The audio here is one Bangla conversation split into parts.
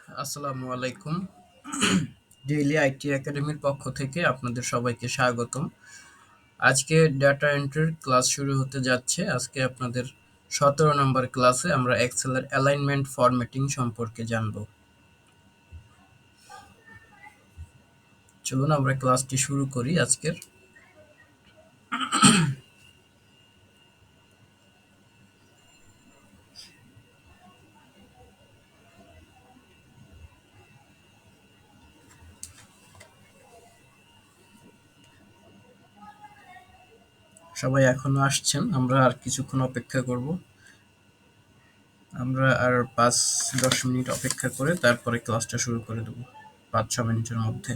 আসসালামু আলাইকুম। ডেইলি আইটি একাডেমির পক্ষ থেকে আপনাদের সবাইকে স্বাগতম। আজকে ডাটা এন্ট্রির ক্লাস শুরু হতে যাচ্ছে। আজকে আপনাদের 17 নম্বর ক্লাসে আমরা এক্সেলের অ্যালাইনমেন্ট ফরম্যাটিং সম্পর্কে জানব। চলুন আমরা ক্লাসটি শুরু করি আজকের। সবাই এখনো আসছেন, আমরা আর কিছুক্ষণ অপেক্ষা করব। আমরা আর 5-10 মিনিট অপেক্ষা করে তারপরে ক্লাসটা শুরু করে দেব, 5-6 মিনিটের মধ্যে।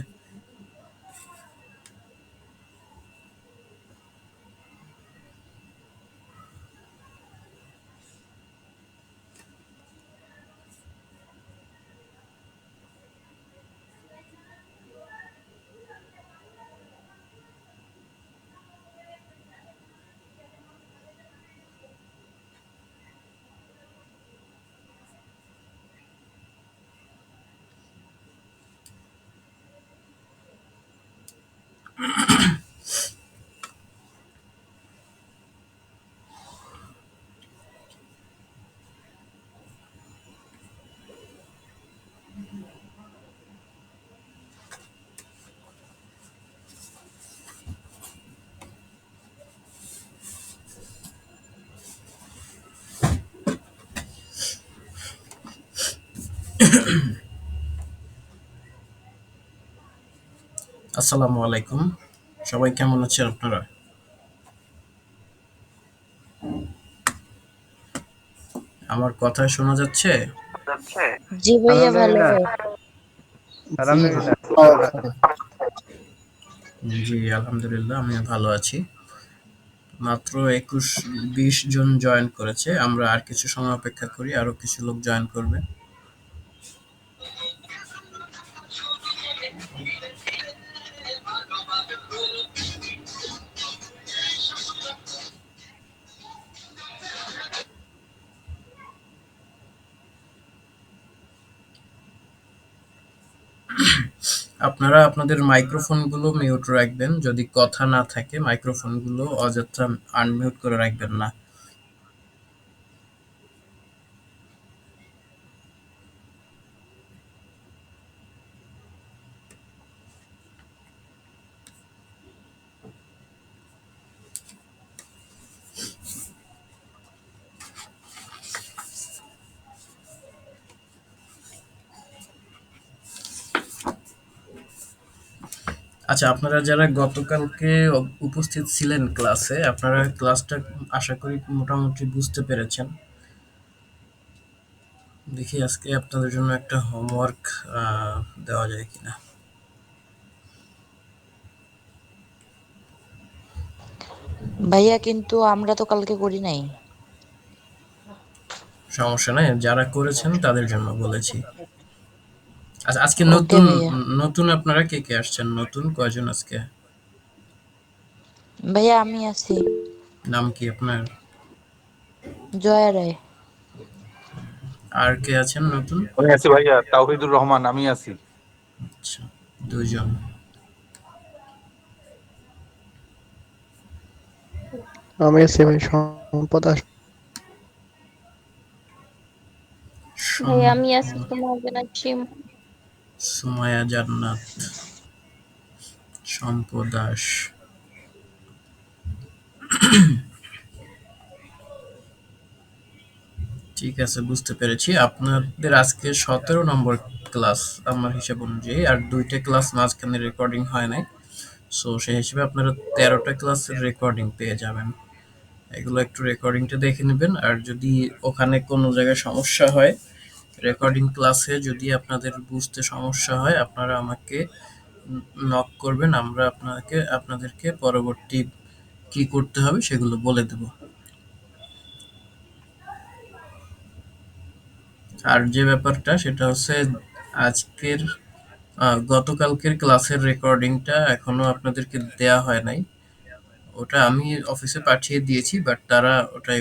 আসসালামু আলাইকুম, সবাই কেমন আছেন আপনারা? আমার কথা শোনা যাচ্ছে? জি ভাইয়া, ভালো। আলহামদুলিল্লাহ। জি আলহামদুলিল্লাহ। জি, আলহামদুলিল্লাহ আমিও ভালো আছি। মাত্র 21-20 জন জয়েন করেছে। আমরা আর কিছু সময় অপেক্ষা করি, আরো কিছু লোক জয়েন করবে। আপনারা আপনাদের মাইক্রোফোনগুলো মিউট রাখবেন। যদি কথা না থাকে মাইক্রোফোনগুলো অযথা আনমিউট করে রাখবেন না। আচ্ছা, আপনারা যারা গতকালকে উপস্থিত ছিলেন ক্লাসে, আপনারা ক্লাসটা আশা করি মোটামুটি বুঝতে পেরেছেন। দেখি আজকে আপনাদের জন্য একটা হোমওয়ার্ক দেওয়া যায় কিনা। ভাইয়া, কিন্তু আমরা তো কালকে করি নাই। সমস্যা নাই, যারা করেছেন তাদের জন্য বলেছি। আচ্ছা, আজকে ওকে নতুন ভাইয়া। নতুন আপনারা কে কে আসছেন? নতুন কয়জন আজকে? ভাইয়া, আমি আছি। নাম কি আপনার? জয়া রায়। আর কে আছেন নতুন? আমি আছি ভাইয়া, তাওহিদুর রহমান, আমি আছি। আচ্ছা, দুইজন। আমি আছি ভাই, সম্পদ ভাই, সম- আমি আছি তোমার নাচিম। সুমায়া জান্নাত, সম্পদ দাস। ঠিক আছে, বুঝতে পেরেছি। আপনাদের আজকে 17 নম্বর ক্লাস আমার হিসাব অনুযায়ী, আর দুইটা ক্লাস মাঝখানে রেকর্ডিং হয় নাই। সো সেই হিসেবে আপনারা 13টা ক্লাসের রেকর্ডিং পেয়ে যাবেন। এগুলো একটু রেকর্ডিংটা দেখে নেবেন। আর যদি ওখানে কোনো জায়গায় সমস্যা হয়, রেকর্ডিং ক্লাসে যদি আপনাদের বুঝতে সমস্যা হয়, আপনারা আমাকে নক করবেন। আমরা আপনাদেরকে পরবর্তী কি করতে হবে সেগুলো বলে দেব। আর যে ব্যাপারটা সেটা হচ্ছে, আজকের গতকালকের ক্লাসের রেকর্ডিংটা এখনো আপনাদেরকে দেয়া হয় নাই। ওটা আমি অফিসে পাঠিয়ে দিয়েছি, বাট তারা ওটা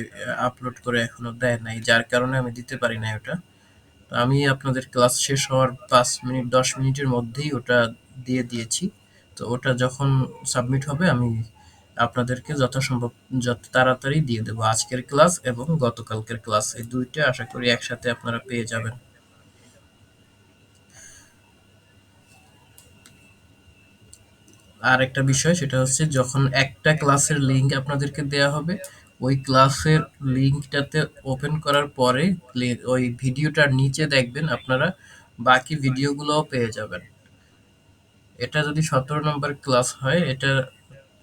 আপলোড করে এখনো দেয় নাই, যার কারণে আমি দিতে পারি নাই ওটা। আমি আপনাদের ক্লাস শেষ হওয়ার 5 মিনিট 10 মিনিটের মধ্যেই ওটা দিয়ে দিয়েছি। তো ওটা যখন সাবমিট হবে আমি আপনাদেরকে যথাসম্ভব যত তাড়াতাড়ি দিয়ে দেবো। আজকের ক্লাস এবং গতকালকের ক্লাস এই দুইটা আশা করি একসাথে আপনারা পেয়ে যাবেন। আর একটা বিষয় সেটা হচ্ছে যখন একটা ক্লাসের লিংক আপনাদেরকে দেয়া হবে, ওই ক্লাসের লিংকটাতে ওপেন করার পরে ওই ভিডিওটার নিচে দেখবেন আপনারা বাকি ভিডিওগুলোও পেয়ে যাবেন। এটা যদি 17 নম্বর ক্লাস হয়,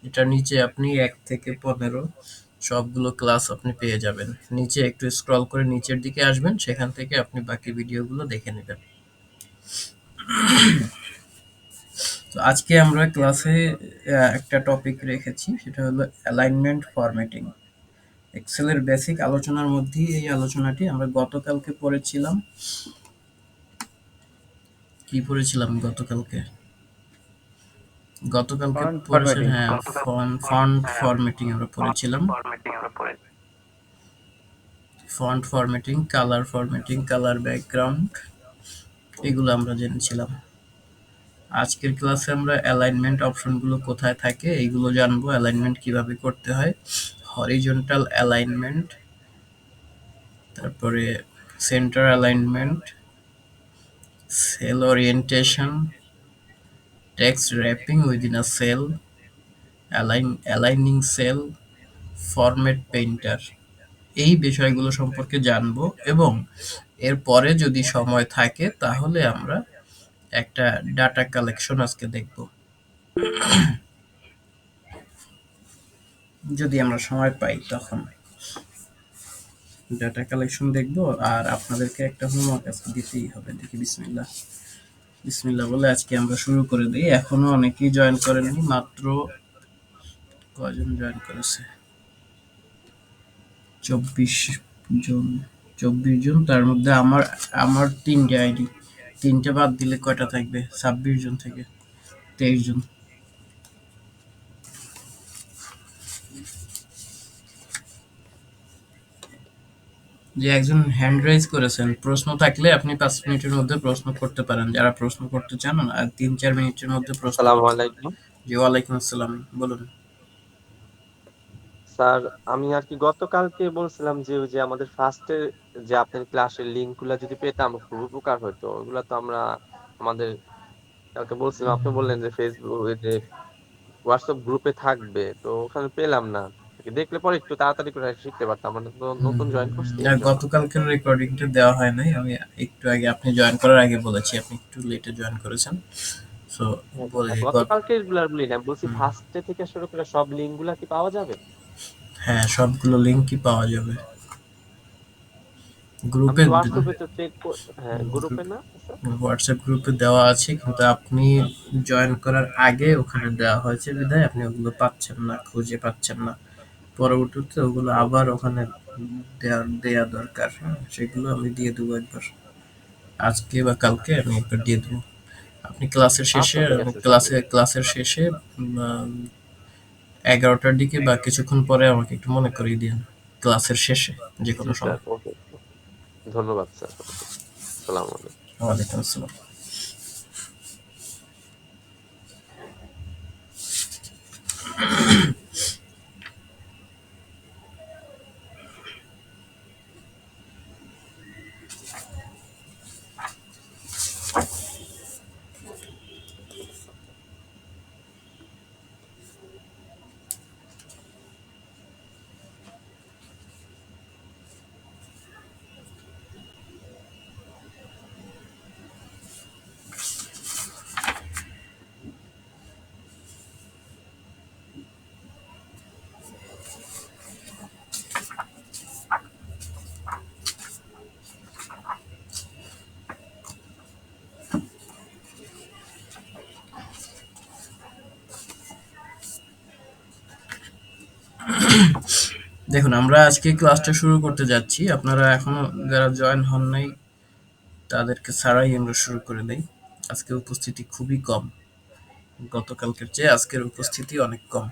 এটার নিচে আপনি 1 থেকে 15 সবগুলো ক্লাস আপনি পেয়ে যাবেন। নিচে একটু স্ক্রল করে নিচের দিকে আসবেন, সেখান থেকে আপনি বাকি ভিডিওগুলো দেখে নেবেন। তো আজকে আমরা ক্লাসে একটা টপিক রেখেছি, সেটা হলো অ্যালাইনমেন্ট ফরম্যাটিং। এক্সেলের বেসিক আলোচনার মধ্যেই এই আলোচনাটি আমরা গতকালকে পড়েছিলাম। কি পড়েছিলাম গতকালকে? গতকালকে Font পড়েছেন, formatting। হ্যাঁ, ফন্ট ফরম্যাটিং আমরা পড়েছিলাম। Font formatting, colour formatting, colour background, এগুলো আমরা জেনেছিলাম। আজকের ক্লাসে আমরা অ্যালাইনমেন্ট অপশনগুলো কোথায় থাকে এইগুলো জানবো, অ্যালাইনমেন্ট কিভাবে করতে হয়, হরিজন্টাল অ্যালাইনমেন্ট, তারপরে centre alignment, cell orientation, text wrapping within a cell, aligning cell, format painter, এই বিষয়গুলো সম্পর্কে জানবো। এবং এরপরে যদি সময় থাকে তাহলে আমরা একটা ডাটা কালেকশন আজকে দেখব, যদি আমরা সময় পাই তখন ডাটা কালেকশন দেখব। আর আপনাদেরকে একটা হোমওয়ার্ক আজকে দিতেই হবে। দেখি, বিসমিল্লাহ বিসমিল্লাহ বলে আজকে আমরা শুরু করে দিই। এখনো অনেকেই জয়েন করেননি, মাত্র কয়জন জয়েন করেছে? 24 জন। 24 জন, তার মধ্যে আমার আমার 3টে আইডি, 3টে বাদ দিলে কয়টা থাকবে? 26 জন থেকে 23 জন। যে একজন হ্যান্ড রাইজ করেছেন, প্রশ্ন থাকলে আপনি 5 মিনিটের মধ্যে প্রশ্ন করতে পারেন, যারা প্রশ্ন করতে চান, আর 3-4 মিনিটের মধ্যে প্রশ্ন আসসালামু করতে পারেন। আলাইকুম জি, ওয়ালাইকুম আসসালাম, বলুন। স্যার। আমি আর কি গতকালকে বলছিলাম যে ওই যে আমাদের ফার্স্টে যে আপনার ক্লাসের লিংক গুলা যদি পেতাম খুব উপকার হতো। ওগুলা তো আমরা আমাদের কালকে বলছিলাম, আপনি বললেন যে ফেসবুক যে হোয়াটসঅ্যাপ গ্রুপে থাকবে, তো ওখানে পেলাম না। দেখলে পরে একটু তাড়াতাড়ি করে শিখতে পারতাম, আমরা তো নতুন জয়েন করছি আর এই জন্য। গতকালকের রেকর্ডিংটা দেওয়া হয় নাই, আমি একটু আগে আপনি জয়েন করার আগে বলেছি, আপনি একটু লেটে জয়েন করেছেন। সো হ্যাঁ, বলি গতকালকে গুলা বলি না, বলছি ফার্স্টে থেকে শুরু করে সব লিংক গুলা কি পাওয়া যাবে? হ্যাঁ, সবগুলো লিঙ্কই পাওয়া যাবে আমি গ্রুপে। তো হোয়াটসঅ্যাপে তো চেক, হ্যাঁ গ্রুপে না স্যার? হোয়াটসঅ্যাপ গ্রুপে দেওয়া আছে, কিন্তু আপনি জয়েন করার আগে ওখানে দেওয়া হয়েছে বিধায় আপনি ওগুলো পাচ্ছেন না, খুঁজে পাচ্ছেন না। পরবর্তীতে ওগুলো আবার ওখানে দেয়া দরকার। হ্যাঁ, সেগুলো আমি দিয়ে দেবো একবার, আজকে বা কালকে আমি একবার দিয়ে দেবো। আপনি ক্লাসের আচ্ছা শেষে, ঠিক আছে স্যার। ক্লাসের শেষে 11টার দিকে বা কিছুক্ষণ পরে আমাকে একটু মনে করিয়ে দিন, ক্লাসের শেষে যে জি কোনো স্যার, সময়। ওকে। ধন্যবাদ স্যার, ওকে। আসসালামু আলাইকুম। ওয়ালাইকুম আসসালাম। দেখুন, আমরা আজকে ক্লাসটা শুরু করতে যাচ্ছি। আপনারা এখনো যারা জয়েন হন নাই তাদেরকে ছাড়াই আমরা শুরু করে দেই। আজকে উপস্থিতি খুবই কম, গতকালকের চেয়ে আজকের উপস্থিতি অনেক কম।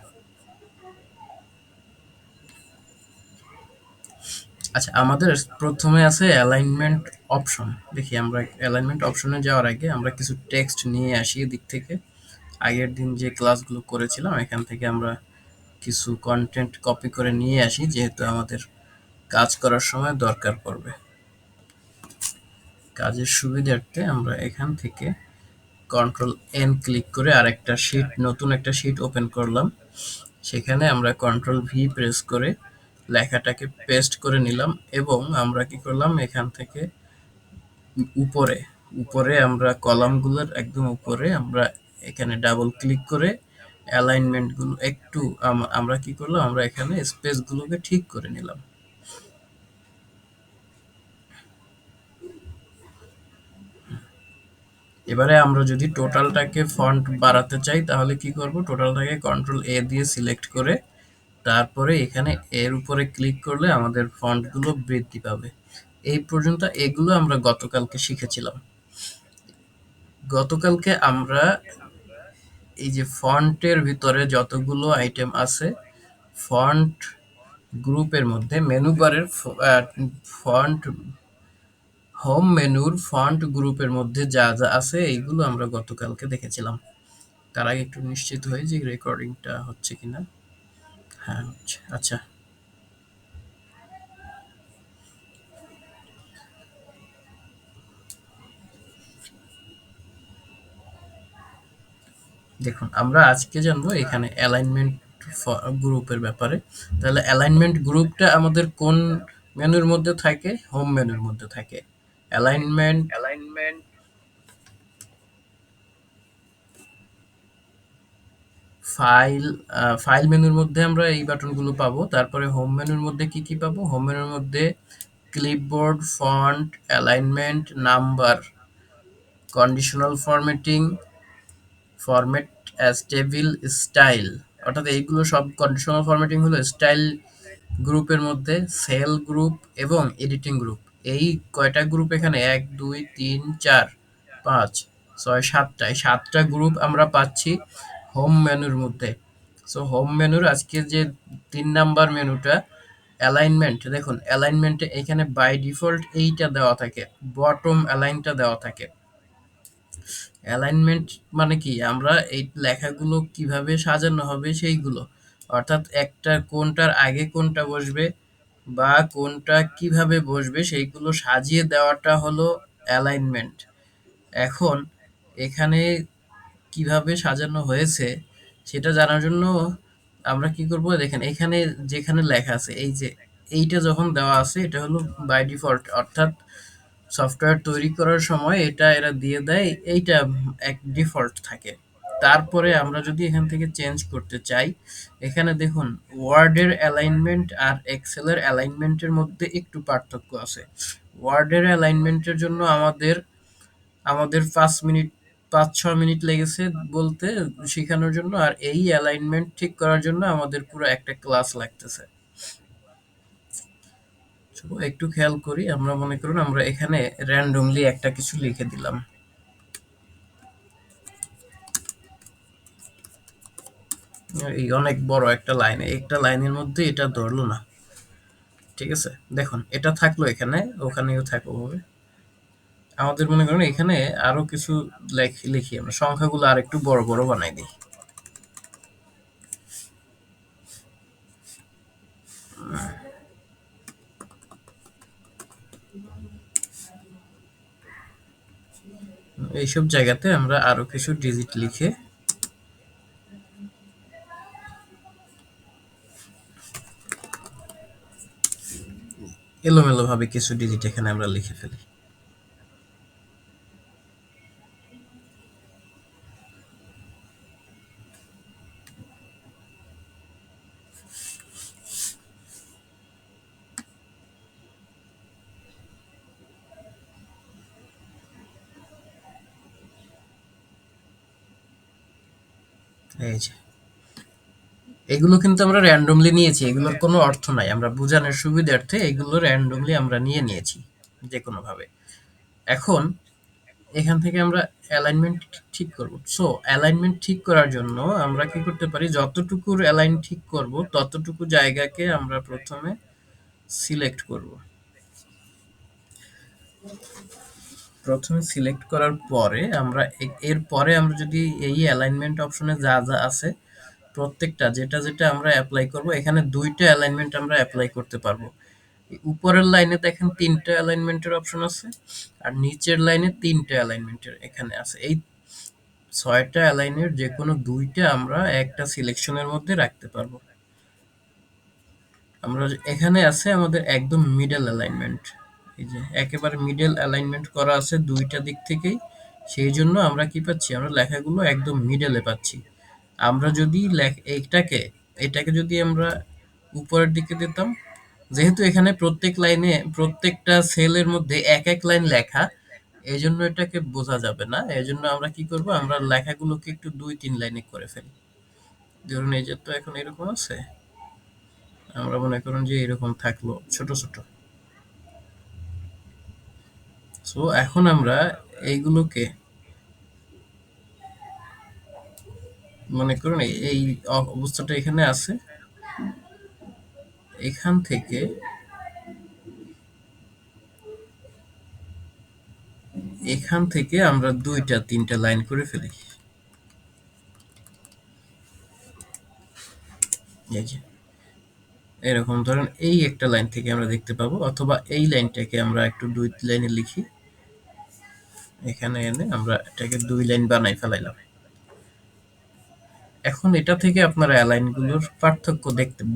আচ্ছা, আমাদের প্রথমে আছে অ্যালাইনমেন্ট অপশন। দেখি আমরা অ্যালাইনমেন্ট অপশনে যাওয়ার আগে আমরা কিছু টেক্সট নিয়ে আসি এদিক থেকে। আগের দিন যে ক্লাসগুলো করেছিলাম এখান থেকে আমরা কিছু কন্টেন্ট কপি করে নিয়ে আসি, যেহেতু আমাদের কাজ করার সময় দরকার পড়বে। কাজের সুবিধার্থে আমরা এখান থেকে কন্ট্রোল এন ক্লিক করে আরেকটা শীট, নতুন একটা শীট ওপেন করলাম। সেখানে আমরা কন্ট্রোল ভি প্রেস করে লেখাটাকে পেস্ট করে নিলাম এবং আমরা কি করলাম, এখান থেকে উপরে উপরে আমরা কলামগুলোর একদম উপরে আমরা এখানে ডাবল ক্লিক করে অ্যালাইনমেন্টগুলো একটু আমরা কি করলাম, আমরা এখানে স্পেসগুলোকে ঠিক করে নিলাম। এবারে আমরা যদি টোটালটাকে ফন্ট বাড়াতে চাই তাহলে কি করব, টোটালটাকে কন্ট্রোল এ দিয়ে সিলেক্ট করে তারপরে এখানে এর উপরে ক্লিক করলে আমাদের ফন্টগুলো বৃদ্ধি পাবে। এই পর্যন্ত এগুলো আমরা গতকালকে শিখেছিলাম। গতকালকে আমরা এই যে ফন্টের ভিতরে যতগুলো আইটেম আছে, ফন্ট গ্রুপের মধ্যে মেনু বারের ফন্ট হোম মেনুর ফন্ট গ্রুপের মধ্যে যা যা আছে এইগুলো আমরা গতকালকে দেখেছিলাম। তার আগে একটু নিশ্চিত হই যে রেকর্ডিংটা হচ্ছে কিনা। হ্যাঁ হচ্ছে। আচ্ছা, দেখুন আমরা আজকে জানবো এখানে অ্যালাইনমেন্ট গ্রুপের ব্যাপারে। তাহলে অ্যালাইনমেন্ট গ্রুপটা আমাদের কোন মেনুর মধ্যে থাকে? হোম মেনুর মধ্যে থাকে। অ্যালাইনমেন্ট ফাইল ফাইল মেনুর মধ্যে আমরা এই বাটনগুলো পাবো। তারপরে হোম মেনুর মধ্যে কি কি পাবো? হোম মেনুর মধ্যে clipboard, font, alignment, number, conditional formatting, format as table, style. অর্থাৎ এইগুলো সব কন্ডিশনাল ফরম্যাটিং হলো স্টাইল গ্রুপের মধ্যে, সেল গ্রুপ এবং এডিটিং গ্রুপ। এই কয়টা গ্রুপ এখানে? 1 2 3 4 5 6 7টা, এই 7টা গ্রুপ আমরা পাচ্ছি হোম মেনুর মধ্যে। সো হোম মেনুর আজকে যে 3 নাম্বার মেনুটা অ্যালাইনমেন্ট, দেখুন অ্যালাইনমেন্টে এখানে বাই ডিফল্ট এইটা দেওয়া থাকে, বটম অ্যালাইনটা দেওয়া থাকে। অ্যালাইনমেন্ট মানে কি, আমরা এই লেখাগুলো কিভাবে সাজানো হবে সেইগুলো, অর্থাৎ একটা কোনটার আগে কোনটা বসবে বা কোনটা কিভাবে বসবে সেইগুলো সাজিয়ে দেওয়াটা হলো অ্যালাইনমেন্ট। এখন এখানে কিভাবে সাজানো হয়েছে সেটা জানার জন্য আমরা কি করব, দেখেন এখানে যেখানে লেখা আছে এই যে এইটা যখন দেওয়া আছে এটা হলো বাই ডিফল্ট, অর্থাৎ সফটওয়্যার তৈরি করার সময় এটা এরা দিয়ে দেয়, এইটা এক ডিফল্ট থাকে। তারপরে আমরা যদি এখান থেকে চেঞ্জ করতে চাই, এখানে দেখুন ওয়ার্ডের অ্যালাইনমেন্ট আর এক্সেলের অ্যালাইনমেন্টের মধ্যে একটু পার্থক্য আছে। ওয়ার্ডের অ্যালাইনমেন্টের জন্য আমাদের আমাদের 5 মিনিট 5-6 মিনিট লেগেছে বলতে শেখানোর জন্য, আর এই অ্যালাইনমেন্ট ঠিক করার জন্য আমাদের পুরো একটা ক্লাস লাগতেছে। একটু খেয়াল করি, আমরা মনে করুন আমরা এখানে র্যান্ডমলি একটা কিছু লিখে দিলাম। এই অনেক বড় একটা লাইন, একটা লাইনের মধ্যে এটা ধরলো না, ঠিক আছে। দেখুন এটা থাকলো এখানে, ওখানেও থাকলো হবে। আমাদের মনে করেন এখানে আরো কিছু লিখি, আমরা সংখ্যাগুলো আর একটু বড় বড় বানাই দিই। এইসব জায়গাতে আমরা আরো কিছু ডিজিট লিখে এলোমেলো ভাবে কিছু ডিজিট এখানে আমরা লিখে ফেলি। এই যে এগুলো কিন্তু আমরা র্যান্ডমলি নিয়েছি, এগুলোর কোনো অর্থ নাই, আমরা বোঝানোর সুবিধার্থে এগুলো র্যান্ডমলি আমরা নিয়েছি যে কোনো ভাবে। এখন এখান থেকে আমরা অ্যালাইনমেন্ট ঠিক করব। সো অ্যালাইনমেন্ট ঠিক করার জন্য আমরা কি করতে পারি, যতটুকুর অ্যালাইন ঠিক করব ততটুকু জায়গাকে আমরা প্রথমে সিলেক্ট করব। প্রথমে সিলেক্ট করার পরে আমরা এর পরে আমরা যদি এই অ্যালাইনমেন্ট অপশনে যা যা আছে প্রত্যেকটা যেটা যেটা আমরা অ্যাপ্লাই করব, এখানে দুইটা অ্যালাইনমেন্ট আমরা অ্যাপ্লাই করতে পারবো। উপরের লাইনে দেখেন তিনটা অ্যালাইনমেন্টের অপশন আছে, আর নিচের লাইনে তিনটা অ্যালাইনমেন্টের এখানে আছে। এই ছয়টা অ্যালাইনের যে কোনো দুইটা আমরা একটা সিলেকশনের মধ্যে রাখতে পারবো। আমরা এখানে আছে আমাদের একদম মিডল অ্যালাইনমেন্ট, এই যে একেবারে মিডল অ্যালাইনমেন্ট করা আছে দুইটা দিক থেকেই, সেই জন্য আমরা কি পাচ্ছি, আমরা লেখাগুলো একদম মিডলে পাচ্ছি। আমরা যদি এটাকে যদি আমরা উপরের দিকে দিতাম, যেহেতু এখানে প্রত্যেক লাইনে প্রত্যেকটা সেলের মধ্যে এক এক লাইন লেখা, এই জন্য এটাকে বোঝা যাবে না। এই জন্য আমরা কি করব, আমরা লেখাগুলোকে একটু 2-3 লাইনে করে ফেলি। ধরুন এই যে তো এখন এরকম আছে, আমরা মনে করুন যে এরকম থাকলো ছোট ছোট। সো এখন আমরা এইগুলোকে মনে করুন এই অবস্থাটা এখানে আছে, এখান থেকে আমরা 2-3টা লাইন করে ফেলি। এই যে এরকম ধরেন এই একটা লাইন থেকে আমরা দেখতে পাবো, অথবা এই লাইনটাকে আমরা একটু 2 লাইনে লিখি, এখানে এনে আমরা এটাকে 2 লাইন বানাই ফেলাইলাম। এখন এটা থেকে আপনারা অ্যালাইনগুলোর পার্থক্য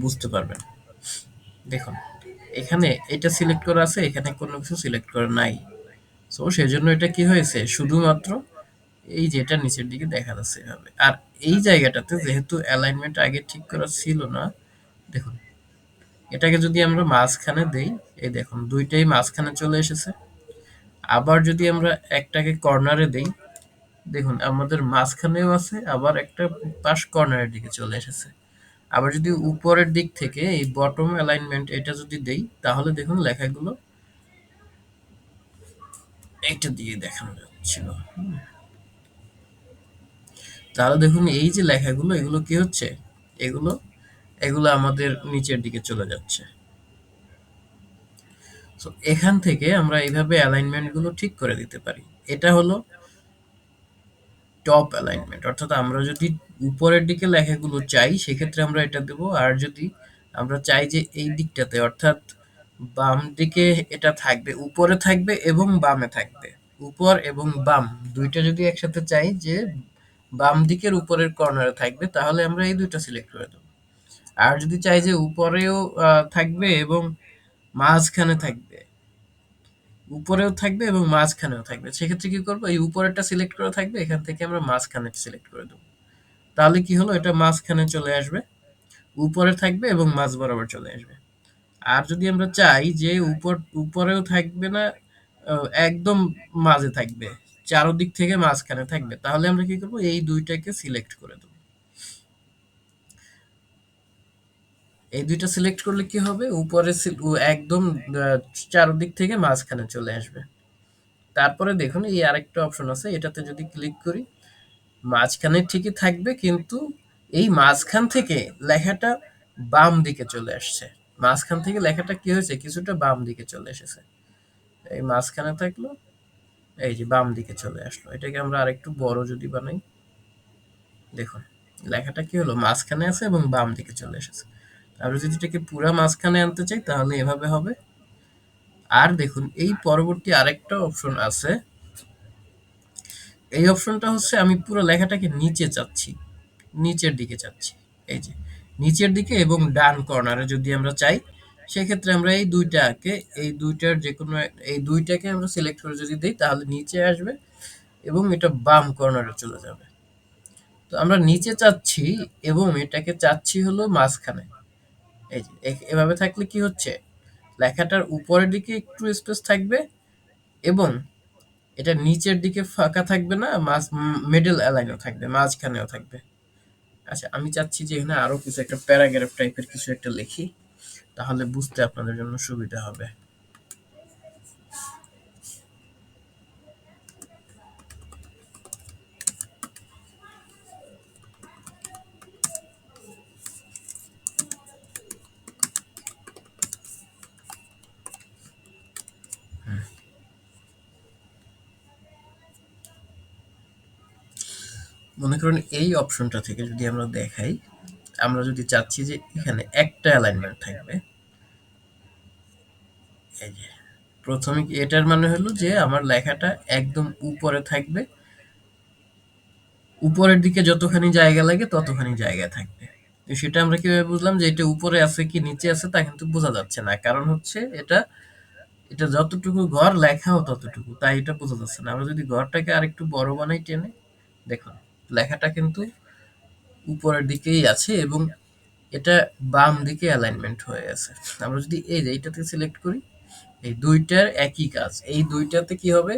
বুঝতে পারবেন। দেখুন এখানে এটা সিলেক্ট করা আছে, এখানে কোনো কিছু সিলেক্ট করা নাই। সো সেজন্য এটা কি হয়েছে, শুধুমাত্র এই যেটা নিচের দিকে দেখা যাচ্ছে এভাবে। আর এই জায়গাটাতে যেহেতু অ্যালাইনমেন্ট আগে ঠিক করা ছিল না, দেখুন এটাকে যদি আমরা মাঝখানে দেই, এই দেখুন দুইটাই মাঝখানে চলে এসেছে। আবার যদি আমরা একটাকে কর্নারে দেই, দেখুন আমাদের মাঝখানেও আছে, আবার একটা পাশ কর্নারের দিকে চলে এসেছে। আবার যদি উপরের দিক থেকে এই বটম অ্যালাইনমেন্ট এটা যদি দেই, তাহলে দেখুন লেখাগুলো এটা দিয়ে দেখানো যাচ্ছিল। তাহলে দেখুন এই যে লেখাগুলো, এগুলো কি হচ্ছে, এগুলো এগুলো আমাদের নিচের দিকে চলে যাচ্ছে। সো এখান থেকে আমরা এইভাবে অ্যালাইনমেন্ট গুলো ঠিক করে দিতে পারি। এটা হলো টপ অ্যালাইনমেন্ট, অর্থাৎ আমরা যদি উপরের দিকে লেখাগুলো চাই সেক্ষেত্রে আমরা এটা দেব। আর যদি আমরা চাই যে এই দিকটাতে, অর্থাৎ বাম দিকে এটা থাকবে, উপরে থাকবে এবং বামে থাকবে, উপর এবং বাম দুইটা যদি একসাথে চাই যে বাম দিকের উপরের কর্নারে থাকবে, তাহলে আমরা এই দুইটা সিলেক্ট করে দেব। আর যদি চাই যে উপরেও থাকবে এবং মাঝখানে থাকবে, উপরেও থাকবে এবং মাঝখানেও থাকবে, সেক্ষেত্রে কি করব, এই উপরেরটা সিলেক্ট করা থাকবে, এখান থেকে আমরা মাঝখানে সিলেক্ট করে দেব। তাহলে কি হলো, এটা মাঝখানে চলে আসবে, উপরে থাকবে এবং মাঝ বরাবর চলে আসবে। আর যদি আমরা চাই যে উপরেও থাকবে না, একদম মাঝে থাকবে, চারদিক থেকে মাঝখানে থাকবে, তাহলে আমরা কি করব, এই দুইটাকে সিলেক্ট করে দেব। এই দুইটা সিলেক্ট করলে কি হবে, উপরে একদম চারদিক থেকে মাঝখানে চলে আসবে। তারপরে দেখুন এই আরেকটা অপশন আছে, এটাতে যদি ক্লিক করি, মাঝখানে ঠিকই থাকবে, কিন্তু এই মাঝখান থেকে লেখাটা বাম দিকে চলে আসছে। মাঝখান থেকে লেখাটা কি হয়েছে, কিছুটা বাম দিকে চলে এসেছে। এই মাঝখানে থাকলো, এই যে বাম দিকে চলে আসলো। এটাকে আমরা আরেকটু বড় যদি বানাই, দেখুন লেখাটা কি হলো, মাঝখানে আছে এবং বাম দিকে চলে এসেছে। আমরা যদি এটাকে পুরা মাঝখানে আনতে চাই তাহলে এভাবে হবে। আর দেখুন এই পরবর্তী আরেকটা অপশন আছে, এই অপশনটা হচ্ছে আমি পুরো লেখাটাকে নিচে চাচ্ছি, নিচের দিকে চাচ্ছি। এই যে নিচের দিকে এবং ডান কর্নারে যদি আমরা চাই, সেক্ষেত্রে আমরা এই দুইটার যে কোনো এই দুইটাকে আমরা সিলেক্ট করে যদি দিই, তাহলে নিচে আসবে এবং এটা বাম কর্নারে চলে যাবে। তো আমরা নিচে চাচ্ছি এবং এটাকে চাচ্ছি হলো মাঝখানে। এই যে এভাবে থাকলে কি হচ্ছে, লেখাটার উপরের দিকে একটু স্পেস থাকবে এবং এটা নিচের দিকে ফাঁকা থাকবে না, মিডল অ্যালাইনও থাকবে, মাঝখানেও থাকবে। আচ্ছা আমি চাচ্ছি যে এখানে আরো কিছু একটা প্যারাগ্রাফ টাইপের কিছু একটা লিখি, তাহলে বুঝতে আপনাদের জন্য সুবিধা হবে। মনে করুন এই অপশনটা থেকে যদি আমরা দেখাই, আমরা যদি চাচ্ছি যে এখানে একটা অ্যালাইনমেন্ট থাকবে, এই যে প্রথমে এটার মানে হলো যে আমার লেখাটা একদম উপরে থাকবে, উপরের দিকে যতখানি জায়গা লাগে ততখানি জায়গা থাকবে। তো সেটা আমরা কিভাবে বুঝলাম যে এটা উপরে আছে কি নিচে আছে তা কিন্তু বোঝা যাচ্ছে না, কারণ হচ্ছে এটা এটা যতটুকু ঘর লেখাও ততটুকু, তাই এটা বোঝা যাচ্ছে না। আমরা যদি ঘরটাকে আরেকটু বড় বানাই টেনে, দেখুন লেখাটা কিন্তু উপরের দিকেই আছে এবং এটা বাম দিকে অ্যালাইনমেন্ট হয়ে আছে। আমরা যদি এই যে এইটাতে সিলেক্ট করি, এই দুইটার একই কাজ। এই দুইটাতে কি হবে,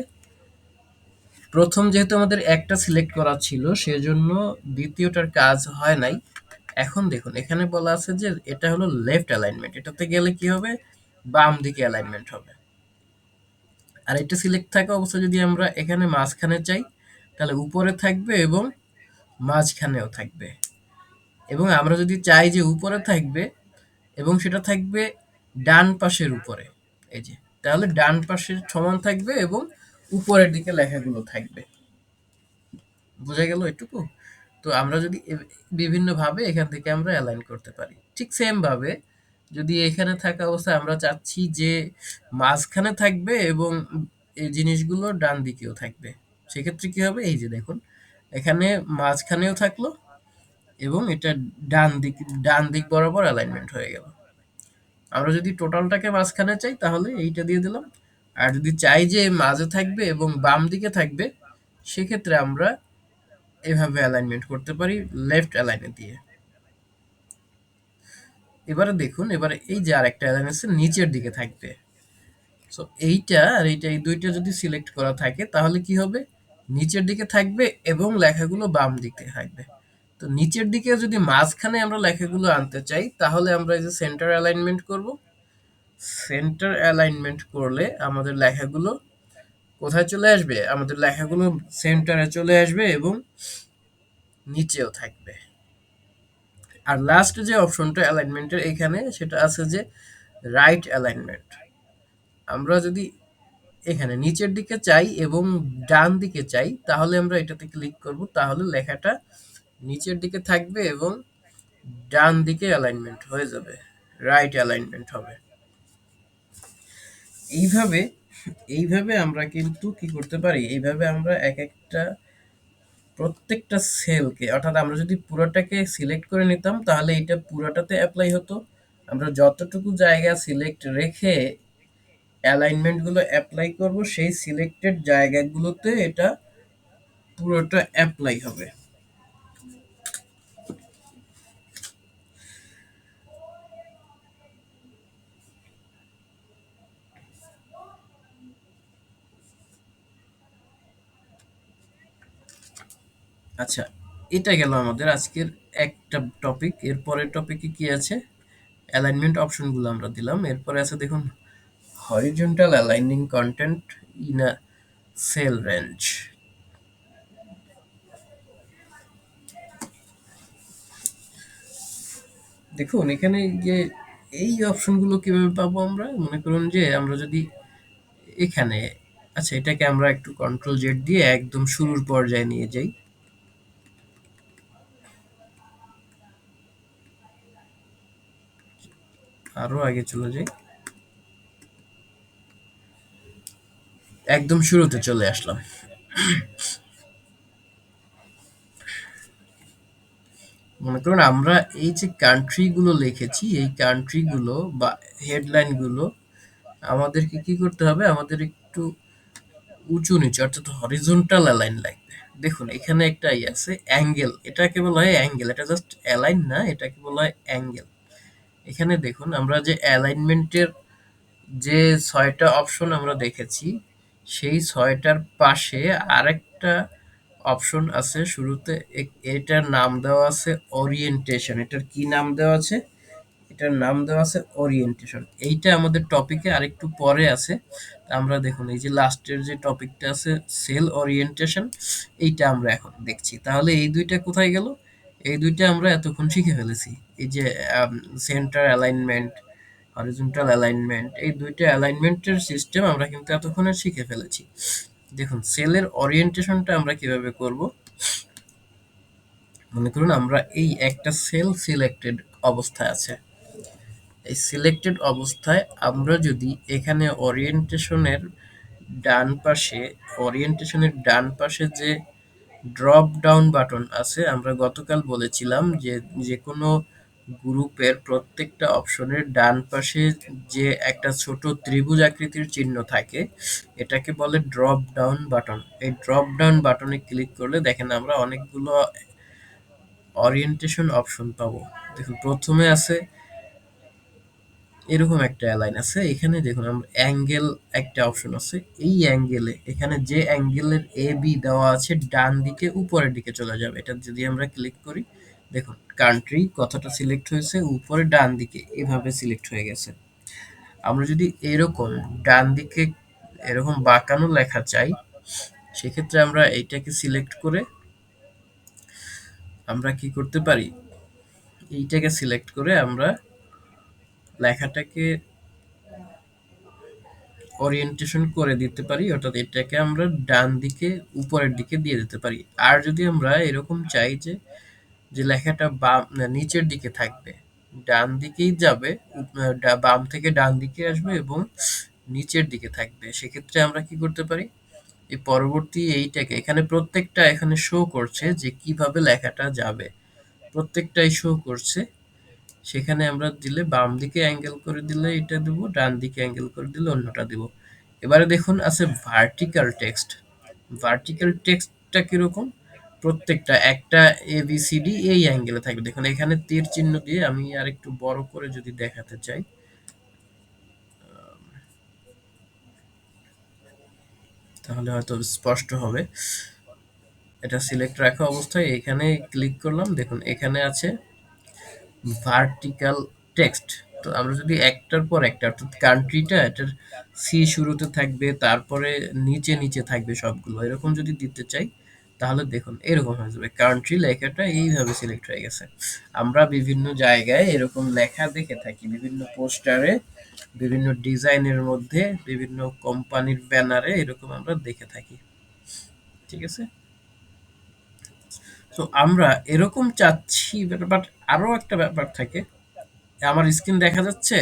প্রথম যেহেতু আমাদের একটা সিলেক্ট করা ছিল সেজন্য দ্বিতীয়টার কাজ হয় নাই। এখন দেখুন এখানে বলা আছে যে এটা হলো লেফট অ্যালাইনমেন্ট, এটাতে গেলে কি হবে, বাম দিকে অ্যালাইনমেন্ট হবে। আর এটা সিলেক্ট থাকা অবস্থায় যদি আমরা এখানে মাঝখানে চাই, তাহলে উপরে থাকবে এবং মাঝখানেও থাকবে। এবং আমরা যদি চাই যে উপরে থাকবে এবং সেটা থাকবে ডান পাশের উপরে, এই যে, তাহলে ডান পাশের সমান থাকবে এবং উপরের দিকে লেখাগুলো থাকবে। বোঝা গেল এটুকু? তো আমরা যদি বিভিন্নভাবে এখান থেকে আমরা অ্যালাইন করতে পারি। ঠিক সেম ভাবে যদি এখানে থাকা অবস্থায় আমরা চাচ্ছি যে মাঝখানে থাকবে এবং এই জিনিসগুলো ডান দিকেও থাকবে, সেক্ষেত্রে কি হবে, এই যে দেখুন এখানে মাঝখানেও থাকলো এবং এটা ডান দিক বরাবর অ্যালাইনমেন্ট হয়ে গেল। আমরা যদি টোটালটাকে মাঝখানে চাই তাহলে এইটা দিয়ে দিলাম, আর যদি চাই যে মাঝে থাকবে এবং বাম দিকে থাকবে, সেক্ষেত্রে আমরা এভাবে অ্যালাইনমেন্ট করতে পারি লেফট অ্যালাইনে দিয়ে। এবারে দেখুন, এবারে এই যে আরেকটা অ্যালাইন আছে নিচের দিকে থাকবে। সো এইটা আর এইটা, এই দুইটা যদি সিলেক্ট করা থাকে তাহলে কি হবে, নিচের দিকে থাকবে এবং লেখাগুলো বাম দিকে থাকবে। তো নিচের দিকে যদি মাঝখানে আমরা লেখাগুলো আনতে চাই তাহলে আমরা এই যে সেন্টার অ্যালাইনমেন্ট করব। সেন্টার অ্যালাইনমেন্ট করলে আমাদের লেখাগুলো কোথায় চলে আসবে, আমাদের লেখাগুলো সেন্টারে চলে আসবে এবং নিচেও থাকবে। আর লাস্ট যে অপশনটা অ্যালাইনমেন্টের এখানে সেটা আছে যে রাইট অ্যালাইনমেন্ট। আমরা যদি এখানে নিচের দিকে চাই এবং ডান দিকে চাই তাহলে আমরা এটাতে ক্লিক করব, তাহলে লেখাটা নিচের দিকে থাকবে এবং ডান দিকে অ্যালাইনমেন্ট হয়ে যাবে, রাইট অ্যালাইনমেন্ট হবে। এইভাবে এইভাবে আমরা কিন্তু কি করতে পারি, এইভাবে আমরা এক একটা প্রত্যেকটা সেলকে, অর্থাৎ আমরা যদি পুরোটাকে সিলেক্ট করে নিতাম তাহলে এটা পুরোটাতে অ্যাপ্লাই হতো। আমরা যতটুকু জায়গা সিলেক্ট রেখে অ্যালাইনমেন্টগুলো অ্যাপ্লাই করব সেই সিলেক্টেড জায়গাগুলোতে এটা পুরোটা অ্যাপ্লাই হবে। আচ্ছা, এটা গেল আমাদের আজকের একটা টপিক। এর পরের টপিকে কি আছে, অ্যালাইনমেন্ট অপশনগুলো আমরা দিলাম। এরপরে আছে দেখুন horizontal aligning content in a cell range. দেখুন এখানে যে এই অপশনগুলো কিভাবে পাবো, আমরা মনে করুন যে আমরা যদি এখানে, আচ্ছা এটাকে আমরা একটু কন্ট্রোল জেড দিয়ে একদম শুরুর পর্যায়ে নিয়ে যাই। আরো আগে চলে যাই, একদম শুরুতে চলে আসলাম। মনে করুন আমরা এই যে কান্ট্রি গুলো লিখেছি, এই কান্ট্রি গুলো বা হেডলাইন গুলো আমাদেরকে কি করতে হবে, আমাদের একটু উঁচু নিচু অর্থাৎ হরিজন্টাল অ্যালাইন লাগবে। দেখুন এখানে একটা আছে অ্যাঙ্গেল, এটাকে বলা হয় অ্যাঙ্গেল, এটা জাস্ট অ্যালাইন না, এটাকে বলা হয় অ্যাঙ্গেল। এখানে দেখুন আমরা যে অ্যালাইনমেন্টের যে ৬টা অপশন আমরা দেখেছি, সেই ৬টার পাশে আরেকটা অপশন আছে শুরুতে, এটার নাম দেওয়া আছে ওরিয়েন্টেশন। এটার কি নাম দেওয়া আছে, এটার নাম দেওয়া আছে ওরিয়েন্টেশন। এইটা আমাদের টপিকে আরেকটু পরে আছে। আমরা দেখুন এই যে লাস্টের যে টপিকটা আছে সেল ওরিয়েন্টেশন, এইটা আমরা এখন দেখছি। তাহলে এই দুইটা কোথায় গেল, এই দুইটা আমরা এতক্ষণ শিখে ফেলেছি। এই যে সেন্টার অ্যালাইনমেন্ট, হরিজন্টাল অ্যালাইনমেন্ট, এই দুইটা অ্যালাইনমেন্টের সিস্টেম আমরা কিন্তু এতক্ষণে শিখে ফেলেছি। দেখুন সেলের ওরিয়েন্টেশনটা আমরা কিভাবে করব, মনে করুন আমরা এই একটা সেল সিলেক্টেড অবস্থায় আছে। এই সিলেক্টেড অবস্থায় আমরা যদি এখানে ওরিয়েন্টেশনের ডান পাশে যে ড্রপ ডাউন বাটন আছে, আমরা গতকাল বলেছিলাম যে যে কোনো গ্রুপের প্রত্যেকটা অপশনের ডান পাশে যে একটা ছোট ত্রিভুজ আকৃতির চিহ্ন থাকে, এটাকে বলে ড্রপ ডাউন বাটন। এই ড্রপ ডাউন বাটনে ক্লিক করলে দেখেন আমরা অনেকগুলো ওরিয়েন্টেশন অপশন পাবো। দেখুন প্রথমে আছে এরকম একটা লাইন আছে, এখানে দেখুন আমরা অ্যাঙ্গেল একটা অপশন আছে। এই অ্যাঙ্গেলে এখানে যে অ্যাঙ্গেলের এ বি দেওয়া আছে ডান দিকে উপরের দিকে চলে যাবে। এটা যদি আমরা ক্লিক করি, দেখুন কান্ট্রি কথাটা সিলেক্ট হয়েছে উপরে ডান দিকে, এভাবে সিলেক্ট হয়ে গেছে। আমরা যদি এরকম ডান দিকে এরকম বাঁকানো লেখা চাই, সেক্ষেত্রে আমরা এইটাকে সিলেক্ট করে আমরা কি করতে পারি, এইটাকে সিলেক্ট করে আমরা লেখাটাকে ওরিয়েন্টেশন করে দিতে পারি, অর্থাৎ এটাকে আমরা ডান দিকে উপরের দিকে দিয়ে দিতে পারি। আর যদি আমরা এরকম চাই যে যে লেখাটা বাম না নিচের দিকে থাকবে, ডান দিকেই যাবে, বাম থেকে ডান দিকে আসবে এবং নিচের দিকে থাকবে, সেক্ষেত্রে আমরা কি করতে পারি, এই পরবর্তী এইটাকে এখানে প্রত্যেকটা এখানে শো করছে যে কিভাবে লেখাটা যাবে, প্রত্যেকটাই শো করছে। সেখানে আমরা দিলে বাম দিকে অ্যাঙ্গেল করে দিলে এটা দেব, ডান দিকে অ্যাঙ্গেল করে দিলে অন্যটা দেব। এবারে দেখুন আছে ভার্টিক্যাল টেক্সট। ভার্টিক্যাল টেক্সটটা কিরকম, প্রত্যেকটা একটা এ বি সি ডি এই অ্যাঙ্গেলে থাকবে। দেখুন এখানে তীর চিহ্ন দিয়ে আমি আর একটু বড় করে যদি দেখাতে চাই, তাহলে হয়তো স্পষ্ট হবে। এটা সিলেক্ট রাখা অবস্থায় এখানে ক্লিক করলাম, দেখুন এখানে আছে ভার্টিক্যাল টেক্সট। তো আমরা যদি একটার পর একটা, অর্থাৎ কান্ট্রিটা এটার সি শুরুতে থাকবে, তারপরে নিচে নিচে থাকবে সবগুলো, এরকম যদি দিতে চাই তাহলে দেখুন এরকম হয়ে যাবে। কান্ট্রি লেখাটা এইভাবে সিলেক্ট হয়ে গেছে। আমরা বিভিন্ন জায়গায় এরকম লেখা দেখে থাকি, বিভিন্ন পোস্টারে, বিভিন্ন ডিজাইনের মধ্যে, বিভিন্ন কোম্পানির ব্যানারে এরকম আমরা দেখে থাকি। ঠিক আছে, তো আমরা এরকম চাচ্ছি, বাট আরো একটা ব্যাপার থাকে। আমার স্ক্রিন দেখা যাচ্ছে?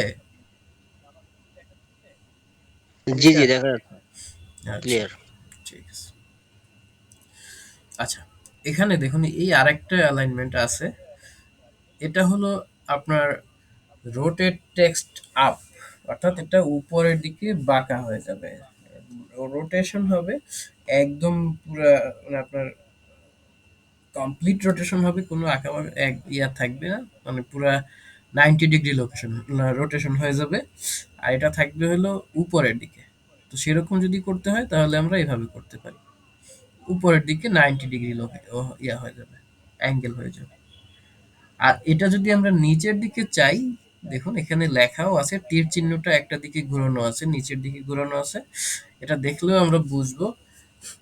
জি জি ক্লিয়ার? দেখা যাচ্ছে আচ্ছা, ক্লিয়ার। ঠিক আছে। আচ্ছা, এখানে দেখুন এই আরেকটা অ্যালাইনমেন্ট আছে। এটা হলো আপনার রোটেট টেক্সট আপ, অর্থাৎ এটা উপরের দিকে বাঁকা হয়ে যাবে। রোটেশন হবে একদম পুরা, মানে আপনার কমপ্লিট রোটেশন হবে, কোনো আঁকা এক ইয়া থাকবে না, মানে পুরা 90 ডিগ্রি রোটেশন হয়ে যাবে। আর এটা থাকবে হলো উপরের দিকে। তো সেরকম যদি করতে হয় তাহলে আমরা এভাবে করতে পারি, উপরের দিকে 90 ডিগ্রি ইয়া হয়ে যাবে, অ্যাঙ্গেল হয়ে যাবে। আর এটা যদি আমরা নিচের দিকে চাই, দেখুন এখানে লেখাও আছে, তীর চিহ্নটা একটা দিকে ঘোরানো আছে, নিচের দিকে ঘোরানো আছে। এটা দেখলেও আমরা বুঝবো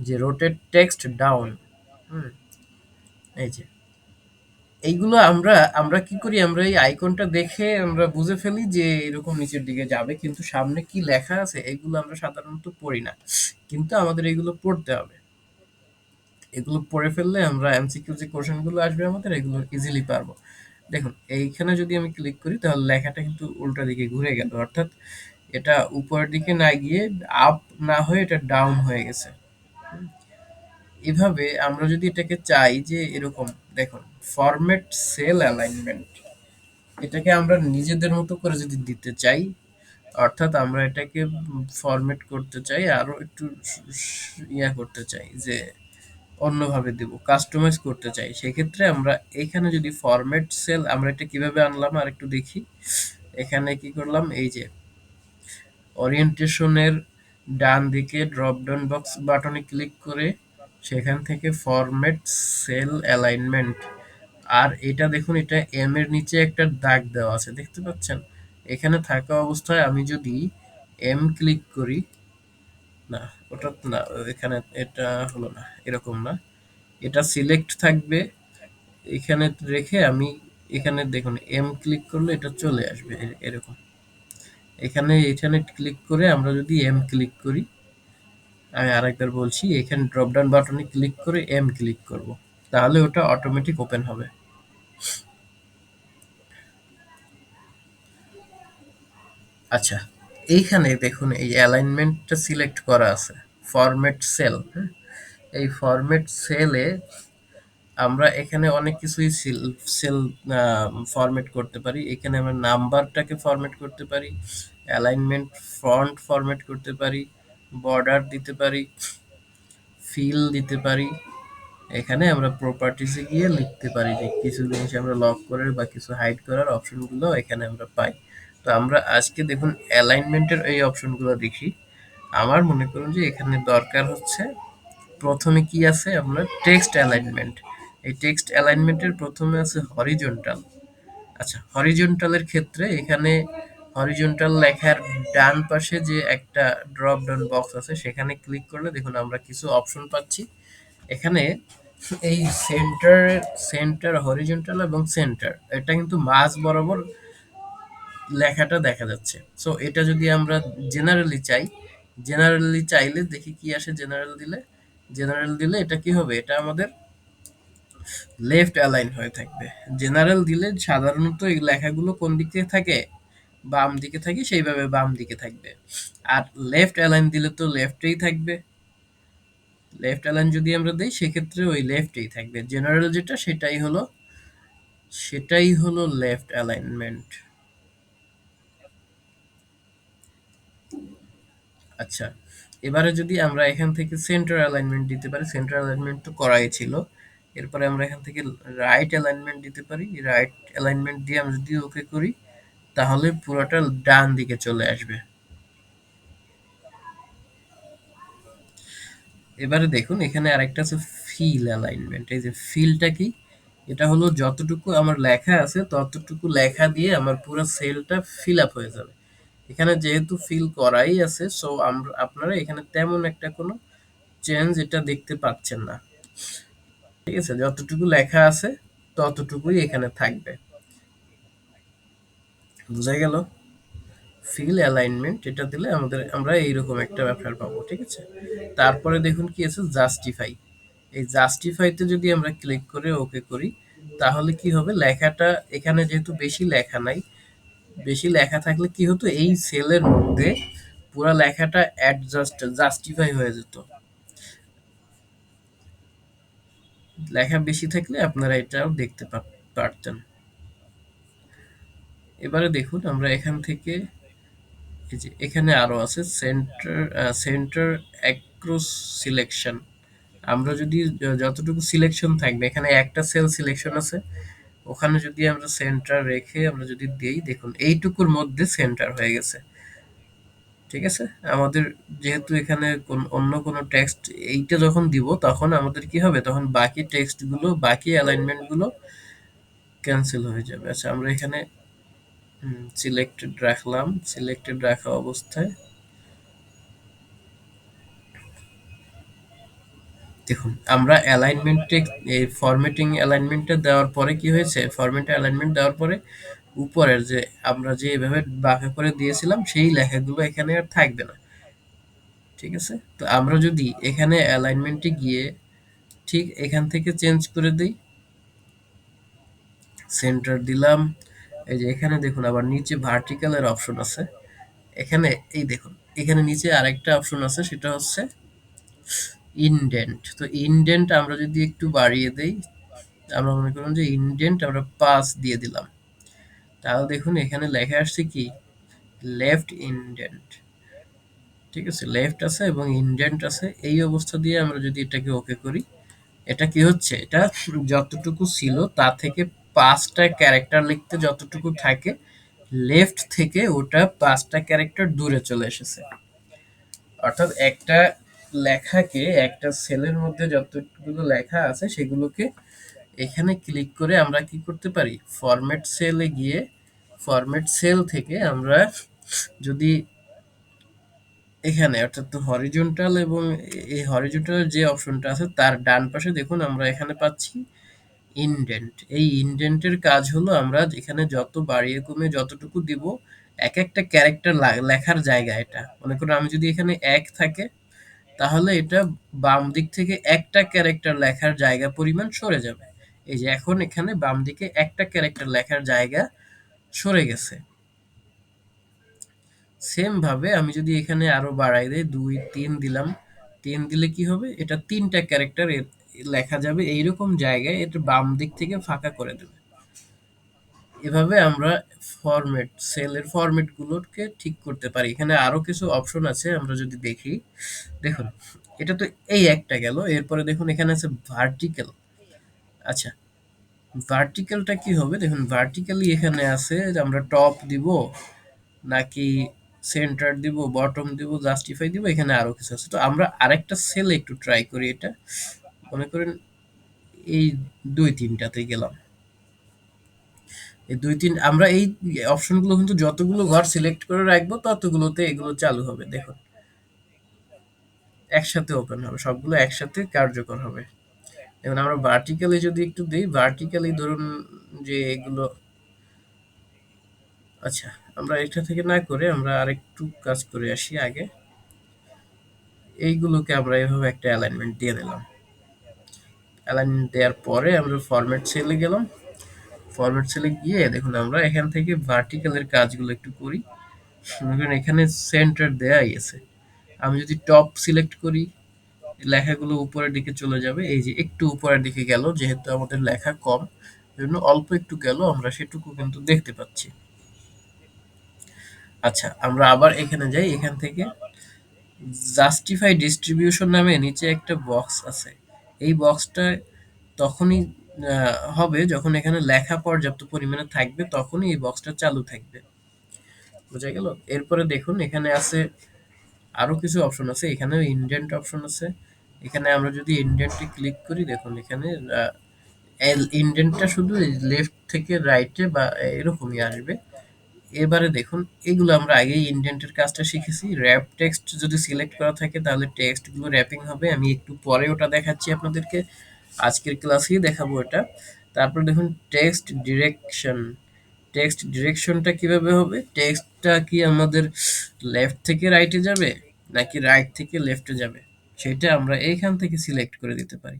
যে রোটেট টেক্সট ডাউন। এই যে এইগুলো আমরা আমরা কি করি, আমরা এই আইকনটা দেখে আমরা বুঝে ফেলি যে এরকম নিচের দিকে যাবে, কিন্তু সামনে কি লেখা আছে এগুলো আমরা সাধারণত পড়ি না, কিন্তু আমাদের এগুলো পড়তে হবে। এগুলো পড়ে ফেললে আমরা এমসিকিউ যে কোশ্চেন গুলো আসবে আমাদের এগুলো ইজিলি পারবো। দেখুন এইখানে যদি আমি ক্লিক করি তাহলে লেখাটা কিন্তু উল্টা দিকে ঘুরে গেল, অর্থাৎ এটা উপরের দিকে না গিয়ে আপ না হয়ে এটা ডাউন হয়ে গেছে। এভাবে আমরা যদি এটাকে চাই যে এরকম, দেখুন ফরম্যাট সেল অ্যালাইনমেন্ট, এটাকে আমরা নিজেদের মতো করে যদি দিতে চাই, অর্থাৎ আমরা এটাকে ফরম্যাট করতে চাই, আরো একটু ইয়া করতে চাই যে অন্যভাবে দেব, কাস্টমাইজ করতে চাই, সেক্ষেত্রে আমরা এখানে যদি ফরম্যাট সেল, আমরা এটা কিভাবে আনলাম আর একটু দেখি। এখানে কি করলাম, এই যে ওরিয়েন্টেশনের ডান দিকে ড্রপ ডাউন বক্স বাটনে ক্লিক করে সেখান থেকে ফরম্যাট সেল অ্যালাইনমেন্ট, আর এটা দেখুন এটা এম এর নিচে একটা দাগ দেওয়া আছে, দেখতে পাচ্ছেন? এখানে থাকা অবস্থায় আমি যদি এম ক্লিক করি, না ওটা না, এখানে এটা হলো না, এরকম না, এটা সিলেক্ট থাকবে, এখানে রেখে আমি এখানে দেখুন এম ক্লিক করলে এটা চলে আসবে এরকম। এখানে এখানে ক্লিক করে আমরা যদি এম ক্লিক করি, আমি আরেকবার বলছি, এখানে ড্রপ ডাউন বাটনে ক্লিক করে এম ক্লিক করব, তাহলে ওটা অটোমেটিক ওপেন হবে। আচ্ছা, এইখানে দেখুন এই অ্যালাইনমেন্টটা সিলেক্ট করা আছে, ফরম্যাট সেল। হ্যাঁ, এই ফরম্যাট সেলে আমরা এখানে অনেক কিছুই সেল ফরম্যাট করতে পারি। এখানে আমরা নাম্বারটাকে ফরম্যাট করতে পারি, অ্যালাইনমেন্ট ফন্ট ফরম্যাট করতে পারি, বর্ডার দিতে পারি, ফিল দিতে পারি। এখানে আমরা প্রপার্টিসে গিয়ে লিখতে পারি যে কিছু জিনিস আমরা লক করার বা কিছু হাইড করার অপশনগুলো এখানে আমরা পাই। তো আমরা আজকে দেখুন অ্যালাইনমেন্টের এই অপশনগুলো দেখি। আমার মনে করুন যে এখানে দরকার হচ্ছে, প্রথমে কি আছে আপনার টেক্সট অ্যালাইনমেন্ট। এই টেক্সট অ্যালাইনমেন্টের প্রথমে আছে হরিজন্টাল। আচ্ছা, হরিজন্টালের ক্ষেত্রে এখানে হরিজন্টাল লেখার ডান পাশে যে একটা ড্রপ ডাউন বক্স আছে সেখানে ক্লিক করলে দেখুন আমরা কিছু অপশন পাচ্ছি। এখানে এই সেন্টার, সেন্টার হরিজন্টাল এবং সেন্টার, এটা কিন্তু মাঝ বরাবর লেখাটা দেখা যাচ্ছে। সো এটা যদি আমরা জেনারেলি চাই, জেনারেলি চাইলে দেখি কি আসে। জেনারেল দিলে, জেনারেল দিলে এটা কি হবে, এটা আমাদের লেফট অ্যালাইন হয়ে থাকবে। জেনারেল দিলে সাধারণত এই লেখাগুলো কোন দিকে থাকে, বাম দিকে থাকে, সেইভাবে বাম দিকে থাকবে। আর লেফট অ্যালাইন দিলে তো লেফটেই থাকবে। লেফট অ্যালাইন যদি আমরা দেই সেক্ষেত্রে ওই লেফটেই থাকবে। জেনারেল যেটা সেটাই হলো লেফট অ্যালাইনমেন্ট। আচ্ছা, এবারে যদি আমরা এখান থেকে সেন্টার অ্যালাইনমেন্ট দিতে পারি, সেন্টার অ্যালাইনমেন্ট তো করাই ছিল। এরপরে আমরা এখান থেকে রাইট অ্যালাইনমেন্ট দিতে পারি। রাইট অ্যালাইনমেন্ট দিয়ে আমরা যদি ওকে করি তাহলে পুরোটা ডান দিকে চলে আসবে। এবারে দেখুন এখানে আরেকটা আছে ফিল অ্যালাইনমেন্ট। এই যে ফিলটা কি, এটা হলো যতটুকু আমার লেখা আছে ততটুকু লেখা দিয়ে আমার পুরো সেলটা ফিল আপ হয়ে যাবে। এখানে যেহেতু ফিল করাই আছে, সো আপনারা এখানে তেমন একটা কোনো চেঞ্জ এটা দেখতে পাচ্ছেন না। ঠিক আছে, যতটুকু লেখা আছে ততটুকুই এখানে থাকবে। বোঝা গেল? ফিল অ্যালাইনমেন্ট এটা দিলে আমরা এইরকম একটা ব্যাপার পাবো। ঠিক আছে, তারপরে দেখুন কি আছে, জাস্টিফাই। এই জাস্টিফাইতে যদি আমরা ক্লিক করে ওকে করি তাহলে কি হবে, লেখাটা এখানে যেহেতু বেশি লেখা নাই, বেশি লেখা থাকলে কি হতো, এই সেলের মধ্যে পুরো লেখাটা জাস্টিফাই হয়ে যেত। লেখা বেশি থাকলে আপনারা এটাও দেখতে পারতেন। এবারে দেখুন আমরা এখান থেকে এই যে এখানে আরো আছে সেন্টার অ্যাক্রস সিলেকশন। আমরা যদি যতটুকু সিলেকশন থাকবে, এখানে একটা সেল সিলেকশন আছে, ওখানে যদি আমরা সেন্টার রেখে আমরা যদি দেই, দেখুন এইটুকুর মধ্যে সেন্টার হয়ে গেছে। ঠিক আছে, আমাদের যেহেতু এখানে অন্য কোনো টেক্সট এইটা যখন দিব তখন আমাদের কি হবে, তখন বাকি টেক্সটগুলো, বাকি অ্যালাইনমেন্টগুলো ক্যান্সেল হয়ে যাবে। আচ্ছা, আমরা এখানে সিলেক্টেড রাখলাম। সিলেক্টেড রাখা অবস্থায় দেখুন আমরা অ্যালাইনমেন্টে এই ফরম্যাটিং অ্যালাইনমেন্টটা দেওয়ার পরে কি হয়েছে, ফরম্যাট অ্যালাইনমেন্ট দেওয়ার পরে উপরের যে আমরা যে এভাবে বাঁকা করে দিয়েছিলাম সেই লেখাগুলো এখানে আর থাকবে না। ঠিক আছে, তো আমরা যদি এখানে অ্যালাইনমেন্টে গিয়ে ঠিক এখান থেকে চেঞ্জ করে দিই, সেন্টার দিলাম। এই যে এখানে দেখুন আবার নিচে ভার্টিক্যালের অপশন আছে। এখানে এই দেখুন এখানে নিচে আরেকটা অপশন আছে, সেটা হচ্ছে ইনডেন্ট। তো ইনডেন্ট আমরা যদি একটু বাড়িয়ে দেই, আমরা মনে করুন যে ইনডেন্ট আমরা 5 দিয়ে দিলাম, তাহলে দেখুন এখানে লেখা আসছে কি, লেফট ইনডেন্ট। ঠিক আছে, লেফট আছে এবং ইনডেন্ট আছে। এই অবস্থা দিয়ে আমরা যদি এটাকে ওকে করি, এটা কি হচ্ছে, এটা যতটুকু ছিল তা থেকে 5টা ক্যারেক্টার লিখতে যতটুকু থাকে, লেফট থেকে ওটা 5টা ক্যারেক্টার দূরে চলে এসেছে। অর্থাৎ একটা লেখাকে, একটা সেলের মধ্যে যতগুলো লেখা আছে সেগুলোকে এখানে ক্লিক করে আমরা কি করতে পারি, ফরম্যাট সেলে গিয়ে ফরম্যাট সেল থেকে আমরা যদি এখানে অর্থাৎ হরিজন্টাল এবং এই হরিজন্টালের যে অপশনটা আছে তার ডান পাশে দেখুন আমরা এখানে পাচ্ছি ইনডেন্ট। এই ইনডেন্টের কাজ হলো আমরা এখানে যত বাড়িয়ে কমে যতটুকু দিব, এক একটা ক্যারেক্টার লেখার জায়গা। এটা মনে করুন আমি যদি এখানে 1 থাকে তাহলে এটা বাম দিক থেকে একটা ক্যারেক্টার লেখার জায়গা পরিমাণ সরে যাবে। এই যে এখন এখানে বাম দিকে একটা ক্যারেক্টার লেখার জায়গা সরে গেছে। সেম ভাবে আমি যদি এখানে আরো বাড়াই দেই, 2 3 দিলাম, 3 দিলে কি হবে, এটা 3টা ক্যারেক্টার লেখা যাবে এইরকম জায়গায়, এটা বাম দিক থেকে ফাঁকা করে দেবে। এভাবে আমরা সেলের ফরম্যাট গুলোকে ঠিক করতে পারি। এখানে আরো কিছু অপশন আছে, আমরা যদি দেখি, দেখুন এটা তো এই একটা গেল, এরপরে দেখুন এখানে আছে ভার্টিক্যাল। আচ্ছা, ভার্টিক্যালটা কি হবে, দেখুন ভার্টিক্যালি এখানে আছে যে আমরা টপ দিব নাকি সেন্টার দিব, বটম দিব, জাস্টিফাই দিব, এখানে আরো কিছু আছে। তো আমরা আরেকটা সেলে একটু ট্রাই করি এটা। মনে করেন এই 2 3টাতে গেলাম, এই 2 3, আমরা এই অপশনগুলো কিন্তু যতগুলো ঘর সিলেক্ট করে রাখবো ততগুলোতে এগুলো চালু হবে। দেখুন একসাথে ওপেন হবে, সবগুলো একসাথে কার্যকর হবে। এখন আমরা ভার্টিক্যালি যদি একটু দিই, ভার্টিক্যালি ধরুন যে এগুলো, আচ্ছা আমরা এটা থেকে না করে আমরা আরেকটু কাজ করে আসি আগে। এইগুলোকে আমরা এভাবে একটা অ্যালাইনমেন্ট দিয়ে দিলাম। অ্যালাইনমেন্ট দেওয়ার পরে আমরা ফরম্যাট সেলে গেলাম। ফরম্যাট সেলে গিয়ে দেখুন আমরা এখান থেকে ভার্টিক্যালের কাজগুলো একটু করি। এখানে সেন্টার দেয়াই আছে। আমি যদি টপ সিলেক্ট করি, লেখাগুলো উপরের দিকে চলে যাবে। এই যে একটু উপরের দিকে গেল, যেহেতু আমাদের লেখা কম, জন্য অল্প একটু গেল, আমরা সেটুকু কিন্তু দেখতে পাচ্ছি। আচ্ছা আমরা আবার এখানে যাই, এখান থেকে জাস্টিফাই ডিস্ট্রিবিউশন নামে নিচে একটা বক্স আছে। এই বক্সটা তখনই হবে যখন এখানে লেখা পর্যাপ্ত পরিমাণে থাকবে, তখনই এই বক্সটা চালু থাকবে। বোঝা গেল? এরপরে দেখুন এখানে আছে আরো কিছু অপশন আছে, এখানেও ইনডেন্ট অপশন আছে। এখানে আমরা যদি ইনডেন্টে ক্লিক করি, দেখুন এখানে ইনডেন্টটা শুধু লেফট থেকে রাইটে বা এরকমই আসবে। এবারে দেখুন এগুলো আমরা আগেই ইনডেন্টের কাজটা শিখেছি। র্যাপ টেক্সট যদি সিলেক্ট করা থাকে তাহলে টেক্সট গুলো র্যাপিং হবে, আমি একটু পরে ওটা দেখাচ্ছি আপনাদেরকে, আজকের ক্লাসেই দেখাবো এটা। তারপর দেখুন টেক্সট ডিরেকশনটা কিভাবে হবে, টেক্সটটা কি আমাদের লেফট থেকে রাইটে যাবে নাকি রাইট থেকে লেফটে যাবে, সেটা আমরা এইখান থেকে সিলেক্ট করে দিতে পারি।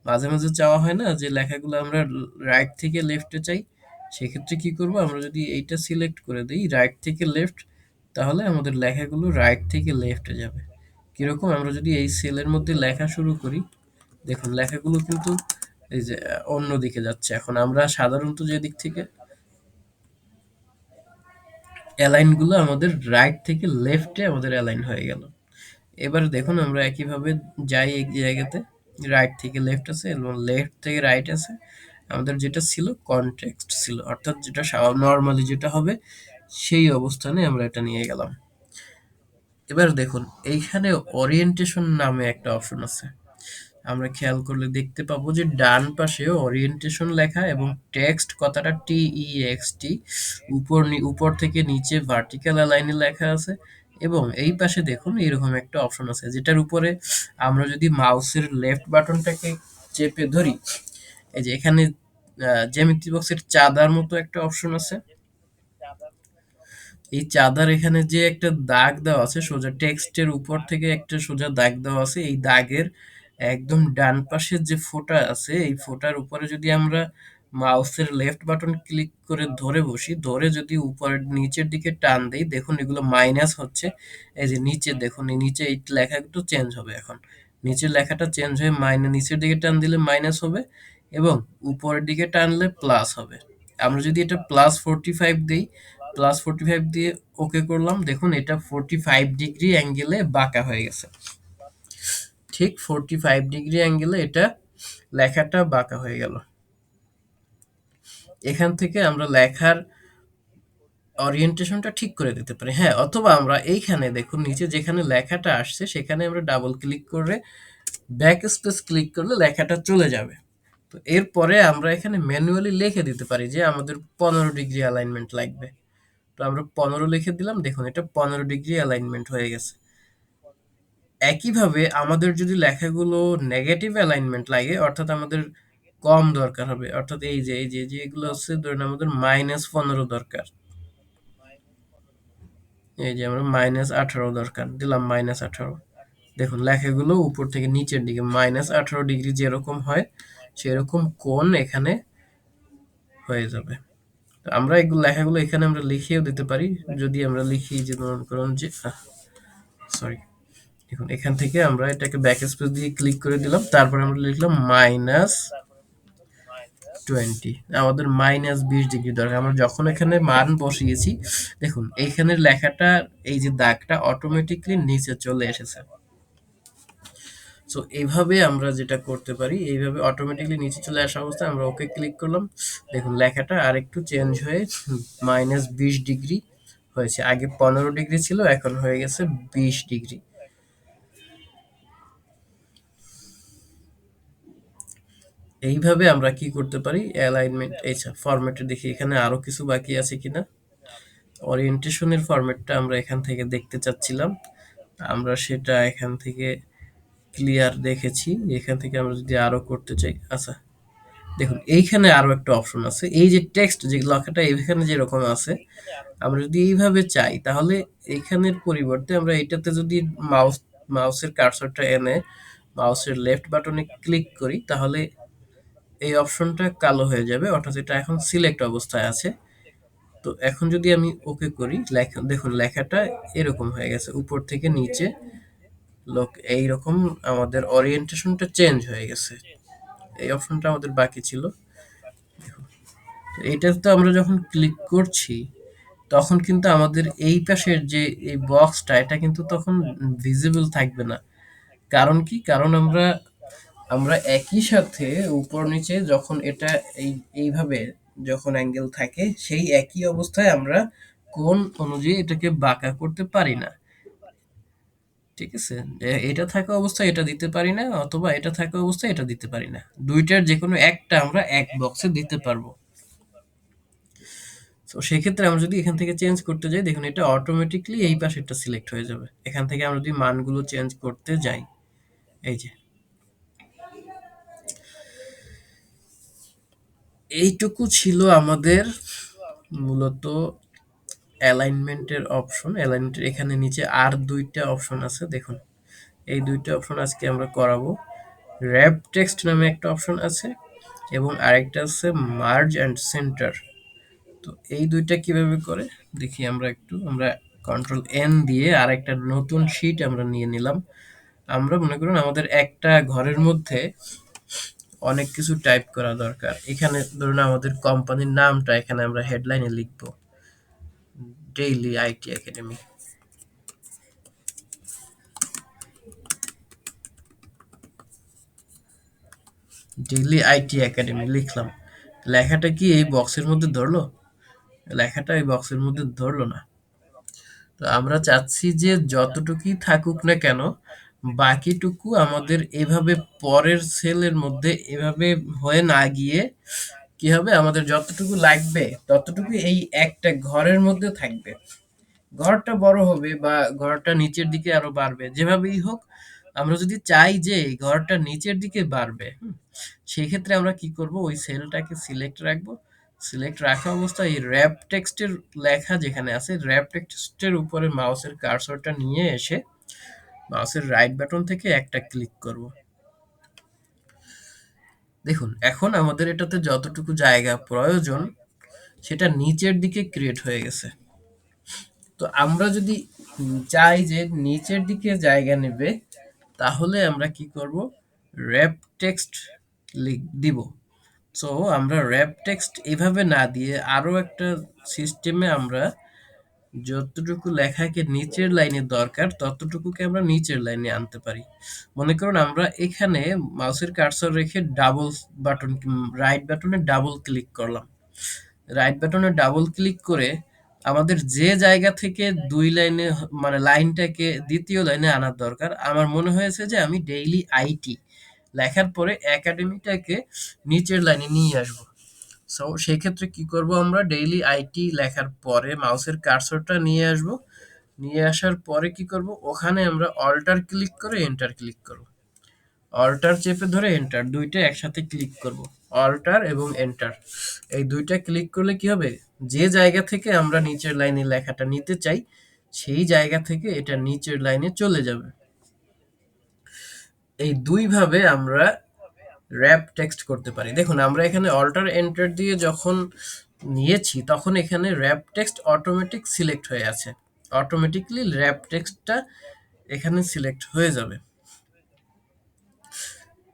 মাঝে মাঝে চাওয়া হয় না যে লেখাগুলো আমরা রাইট থেকে লেফটে চাই, সেক্ষেত্রে কি করব, আমরা যদি এইটা সিলেক্ট করে দিই রাইট থেকে লেফট, তাহলে আমাদের লেখাগুলো রাইট থেকে লেফটে যাবে। কিরকম, আমরা যদি এই সেলের মধ্যে লেখা শুরু করি, দেখুন লেখাগুলো কিন্তু এই যে অন্য দিকে যাচ্ছে। এখন আমরা সাধারণত যে দিক থেকে অ্যালাইন গুলো আমাদের রাইট থেকে লেফটে আমাদের অ্যালাইন হয়ে গেল। এবার দেখুন আমরা একইভাবে যাই এই জায়গাতে, রাইট থেকে লেফট আছে এবং লেফট থেকে রাইট আছে। আমাদের যেটা ছিল কনটেক্সট ছিল, অর্থাৎ যেটা নর্মালি যেটা হবে সেই অবস্থানে আমরা এটা নিয়ে গেলাম। এবার দেখুন এইখানে ওরিয়েন্টেশন নামে একটা অপশন আছে, আমরা খেয়াল করলে দেখতে পাবো যে ডান পাশে ওরিয়েন্টেশন লেখা এবং টেক্সট কথাটা TEXT উপর থেকে নিচে ভার্টিক্যাল লাইনে লেখা আছে। এবং এই পাশে দেখুন এরকম একটা অপশন আছে, যেটার উপরে আমরা যদি মাউসের লেফট বাটনটাকে চেপে ধরি, এই যে এখানে জ্যামিতি বক্সের চাঁদার মতো একটা অপশন আছে। এই চাঁদার এখানে যে একটা দাগ দেওয়া আছে, সোজা টেক্সটের উপর থেকে একটা সোজা দাগ দেওয়া আছে, এই দাগের একদম ডান পাশে যে ফোঁটা আছে, এই ফোঁটার উপরে যদি আমরা মাউসের লেফট বাটন ক্লিক করে ধরে বসি, ধরে যদি উপরের নিচের দিকে টান দেই, দেখুন এগুলো মাইনাস হচ্ছে। এই যে নিচে দেখুন, এই নিচে এই লেখাগুলো চেঞ্জ হবে। এখন নিচের লেখাটা চেঞ্জ হয়ে নিচের দিকে টান দিলে মাইনাস হবে এবং উপরের দিকে টানলে প্লাস হবে। আমরা যদি এটা +45 দিই, +45 দিয়ে ওকে করলাম, দেখুন এটা 45 ডিগ্রি অ্যাঙ্গেলে বাঁকা হয়ে গেছে। ঠিক 45 ডিগ্রি অ্যাঙ্গেলে এটা লেখাটা বাঁকা হয়ে গেল। এখান থেকে আমরা লেখার ওরিয়েন্টেশনটা ঠিক করে দিতে পারি। হ্যাঁ, অথবা আমরা এইখানে দেখুন নিচে যেখানে লেখাটা আসছে সেখানে আমরা ডাবল ক্লিক করে ব্যাক স্পেস ক্লিক করলে লেখাটা চলে যাবে। তো এরপরে আমরা এখানে ম্যানুয়ালি লিখে দিতে পারি যে আমাদের 15 ডিগ্রি অ্যালাইনমেন্ট লাগবে। তো আমরা 15 লিখে দিলাম, দেখুন এটা 15 ডিগ্রি অ্যালাইনমেন্ট হয়ে গেছে। একইভাবে আমাদের যদি লেখাগুলো নেগেটিভ অ্যালাইনমেন্ট লাগে, অর্থাৎ আমাদের কম দরকার হবে, অর্থাৎ এই যে এগুলো হচ্ছে ধরুন আমাদের -15 দরকার, এই যে আমরা -18 দরকার, দিলাম -18। দেখুন লেখাগুলো উপর থেকে নিচের দিকে -18 ডিগ্রি যেরকম হয় সেরকম কোণ এখানে হয়ে যাবে। তো আমরা এগুলো লেখাগুলো এখানে আমরা লিখেও দিতে পারি। যদি আমরা লিখি যে মনে করুন যে সরি, দেখুন এখান থেকে আমরা এটাকে ব্যাকস্পেস দিয়ে ক্লিক করে দিলাম, তারপর আমরা লিখলাম -20, আমাদের -20 ডিগ্রি দরকার। আমরা যখন এখানে মান বসিয়েছি দেখুন এইখানের লেখাটা এই যে দাগটা অটোমেটিকলি নিচে চলে এসেছে। সো এইভাবে আমরা যেটা করতে পারি, এইভাবে অটোমেটিকলি নিচে চলে আসা অবস্থায় আমরা ওকে ক্লিক করলাম, দেখুন লেখাটা আর একটু চেঞ্জ হয়ে -20 ডিগ্রি হয়েছে। আগে 15 ডিগ্রি ছিল, এখন হয়ে গেছে 20 ডিগ্রি। এইভাবে আমরা কি করতে পারি, অ্যালাইনমেন্ট ফরম্যাটে দেখি এখানে আরো কিছু বাকি আছে কিনা। ওরিয়েন্টেশনের ফরম্যাটটা আমরা এখান থেকে দেখতে চাচ্ছিলাম, আমরা সেটা এখান থেকে ক্লিয়ার দেখেছি। এখান থেকে আমরা যদি আরো করতে চাই, আচ্ছা দেখুন এইখানে আরো একটা অপশন আছে, এই যে টেক্সট যে লেখাটা এখানে যেরকম আছে, আমরা যদি এইভাবে চাই তাহলে এইখানের পরিবর্তে আমরা এটাতে যদি মাউসের কার্সরটা এনে মাউসের লেফট বাটনে ক্লিক করি তাহলে এই অপশনটা কালো হয়ে যাবে, অর্থাৎ এটা এখন সিলেক্ট অবস্থায় আছে। তো এখন যদি আমি ওকে করি, লেখা দেখুন লেখাটা এরকম হয়ে গেছে, উপর থেকে নিচে এইরকম আমাদের ওরিয়েন্টেশনটা চেঞ্জ হয়ে গেছে। এই অপশনটা আমাদের বাকি ছিল। তো এইটাতে আমরা যখন ক্লিক করছি তখন কিন্তু আমাদের এই পাশের যে এই বক্সটা এটা কিন্তু তখন ভিজিবল থাকবে না। কারণ কি, কারণ আমরা আমরা একই সাথে উপর নিচে যখন এটা এইভাবে যখন অ্যাঙ্গেল থাকে সেই একই অবস্থায় আমরা কোণ অনুযায়ী এটাকে বাঁকা করতে পারি না। ঠিক আছে, এটা থাকা অবস্থায় এটা দিতে পারি না, অথবা এটা থাকা অবস্থায় এটা দিতে পারি না, দুইটার যে কোনো একটা আমরা এক বক্সে দিতে পারবো। তো সেক্ষেত্রে আমরা যদি এখান থেকে চেঞ্জ করতে যাই, দেখুন এটা অটোমেটিকলি এই পাশেরটা সিলেক্ট হয়ে যাবে। এখান থেকে আমরা যদি মানগুলো চেঞ্জ করতে যাই, এই যে এইটুকু ছিল আমাদের মূলত অ্যালাইনমেন্টের অপশন। অ্যালাইনমেন্টের এখানে নিচে আর দুইটা অপশন আছে, দেখুন এই দুইটা অপশন আজকে আমরা করাবো। র্যাপ টেক্সট নামে একটা অপশন আছে এবং আরেকটা আছে মার্জ অ্যান্ড সেন্টার। তো এই দুইটা কিভাবে করে দেখি আমরা একটু, আমরা কন্ট্রোল এন দিয়ে আরেকটা নতুন শীট আমরা নিয়ে নিলাম। আমরা মনে করুন আমাদের একটা ঘরের মধ্যে অনেক কিছু টাইপ করা দরকার। এখানে ধরুন আমাদের কোম্পানির নামটা এখানে আমরা হেডলাইনে লিখব, daily IT academy. Daily IT academy লিখলাম, লেখাটা কি এই বক্সের মধ্যে ধরলো? লেখাটা এই বক্সের মধ্যে ধরলো না। তো আমরা চাচ্ছি যে যতটুকুই থাকুক না কেন বাকিটুকু আমাদের এভাবে পরের সেলের মধ্যে এভাবে হয়ে না গিয়ে কি হবে, আমাদের যতটুকু লাগবে ততটুকু এই একটা ঘরের মধ্যে থাকবে। ঘরটা বড় হবে বা ঘরটা নিচের দিকে আরো বাড়বে, যেভাবেই হোক আমরা যদি চাই যে এই ঘরটা নিচের দিকে বাড়বে, সেই ক্ষেত্রে আমরা কি করব, ওই সেলটাকে সিলেক্ট রাখবো। সিলেক্ট রাখা অবস্থায় এই র‍্যাপ টেক্সটের লেখা যেখানে আছে, র‍্যাপ টেক্সটের উপরে মাউসের কার্সরটা নিয়ে এসে মাউসের রাইট বাটন থেকে একটা ক্লিক করব। দেখুন এখন আমাদের এটাতে যতটুকু জায়গা প্রয়োজন সেটা নিচের দিকে ক্রিয়েট হয়ে গেছে। তো আমরা যদি চাই যে নিচের দিকে জায়গা নেবে তাহলে আমরা কি করব, র‍্যাপ টেক্সট দিব। সো আমরা র‍্যাপ টেক্সট এভাবে না দিয়ে আরো একটা সিস্টেমে আমরা যতটুকু লেখাকে নিচের লাইনে দরকার ততটুকুকে আমরা নিচের লাইনে আনতে পারি। মনে করুন আমরা এখানে মাউসের কার্সর রেখে ডাবল বাটন, রাইট বাটনে ডাবল ক্লিক করলাম। রাইট বাটনে ডাবল ক্লিক করে আমাদের যে জায়গা থেকে দুই লাইনে মানে লাইনটাকে দ্বিতীয় লাইনে আনার দরকার, আমার মনে হয়েছে যে আমি ডেইলি আইটি লেখার পরে একাডেমিটাকে নিচের লাইনে নিয়ে আসবো। সো সেই ক্ষেত্রে কি করব, আমরা ডেইলি আইটি লেখার পরে মাউসের কার্সরটা নিয়ে আসব। নিয়ে আসার পরে কি করব, ওখানে আমরা অল্টার ক্লিক করে এন্টার ক্লিক করব। অল্টার চেপে ধরে এন্টার দুইটা একসাথে ক্লিক করব, অল্টার এবং এন্টার এই দুইটা ক্লিক করলে কি হবে, যে জায়গা থেকে আমরা নিচের লাইনে লেখাটা নিতে চাই সেই জায়গা থেকে এটা নিচের লাইনে চলে যাবে। এই দুইভাবে আমরা র্যাপ টেক্সট করতে পারি। দেখুন আমরা এখানে অল্টার এন্টার দিয়ে যখন নিয়েছি তখন এখানে র্যাপ টেক্সট অটোমেটিক সিলেক্ট হয়ে আছে, অটোমেটিকলি র্যাপ টেক্সটটা এখানে সিলেক্ট হয়ে যাবে।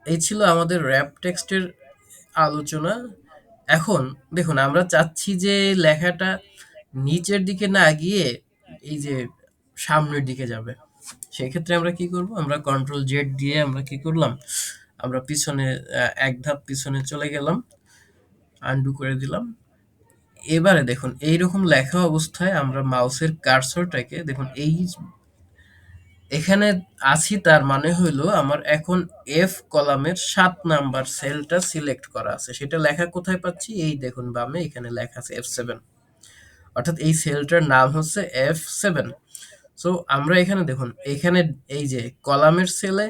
এই ছিল আমাদের র্যাপ টেক্সটের আলোচনা। এখন দেখুন আমরা চাচ্ছি যে লেখাটা নিচের দিকে না গিয়ে এই যে সামনের দিকে যাবে। সেই ক্ষেত্রে আমরা কি করব, আমরা কন্ট্রোল জেড দিয়ে আমরা কি করলাম, আমরা পিছনে এক ধাপ পিছনে চলে গেলাম, আনডু করে দিলাম। এবারে দেখুন এইরকম লেখা অবস্থায় আমরা মাউসের কার্সরটাকে দেখুন এই এখানে আছি, তার মানে হইলো আমার এখন এফ কলামের 7 নাম্বার সেলটা সিলেক্ট করা আছে। সেটা লেখা কোথায় পাচ্ছি, এই দেখুন বামে এখানে লেখা আছে F7, অর্থাৎ এই সেলটার নাম হচ্ছে F7। সো আমরা এখানে দেখুন এখানে এই যে কলামের সেলে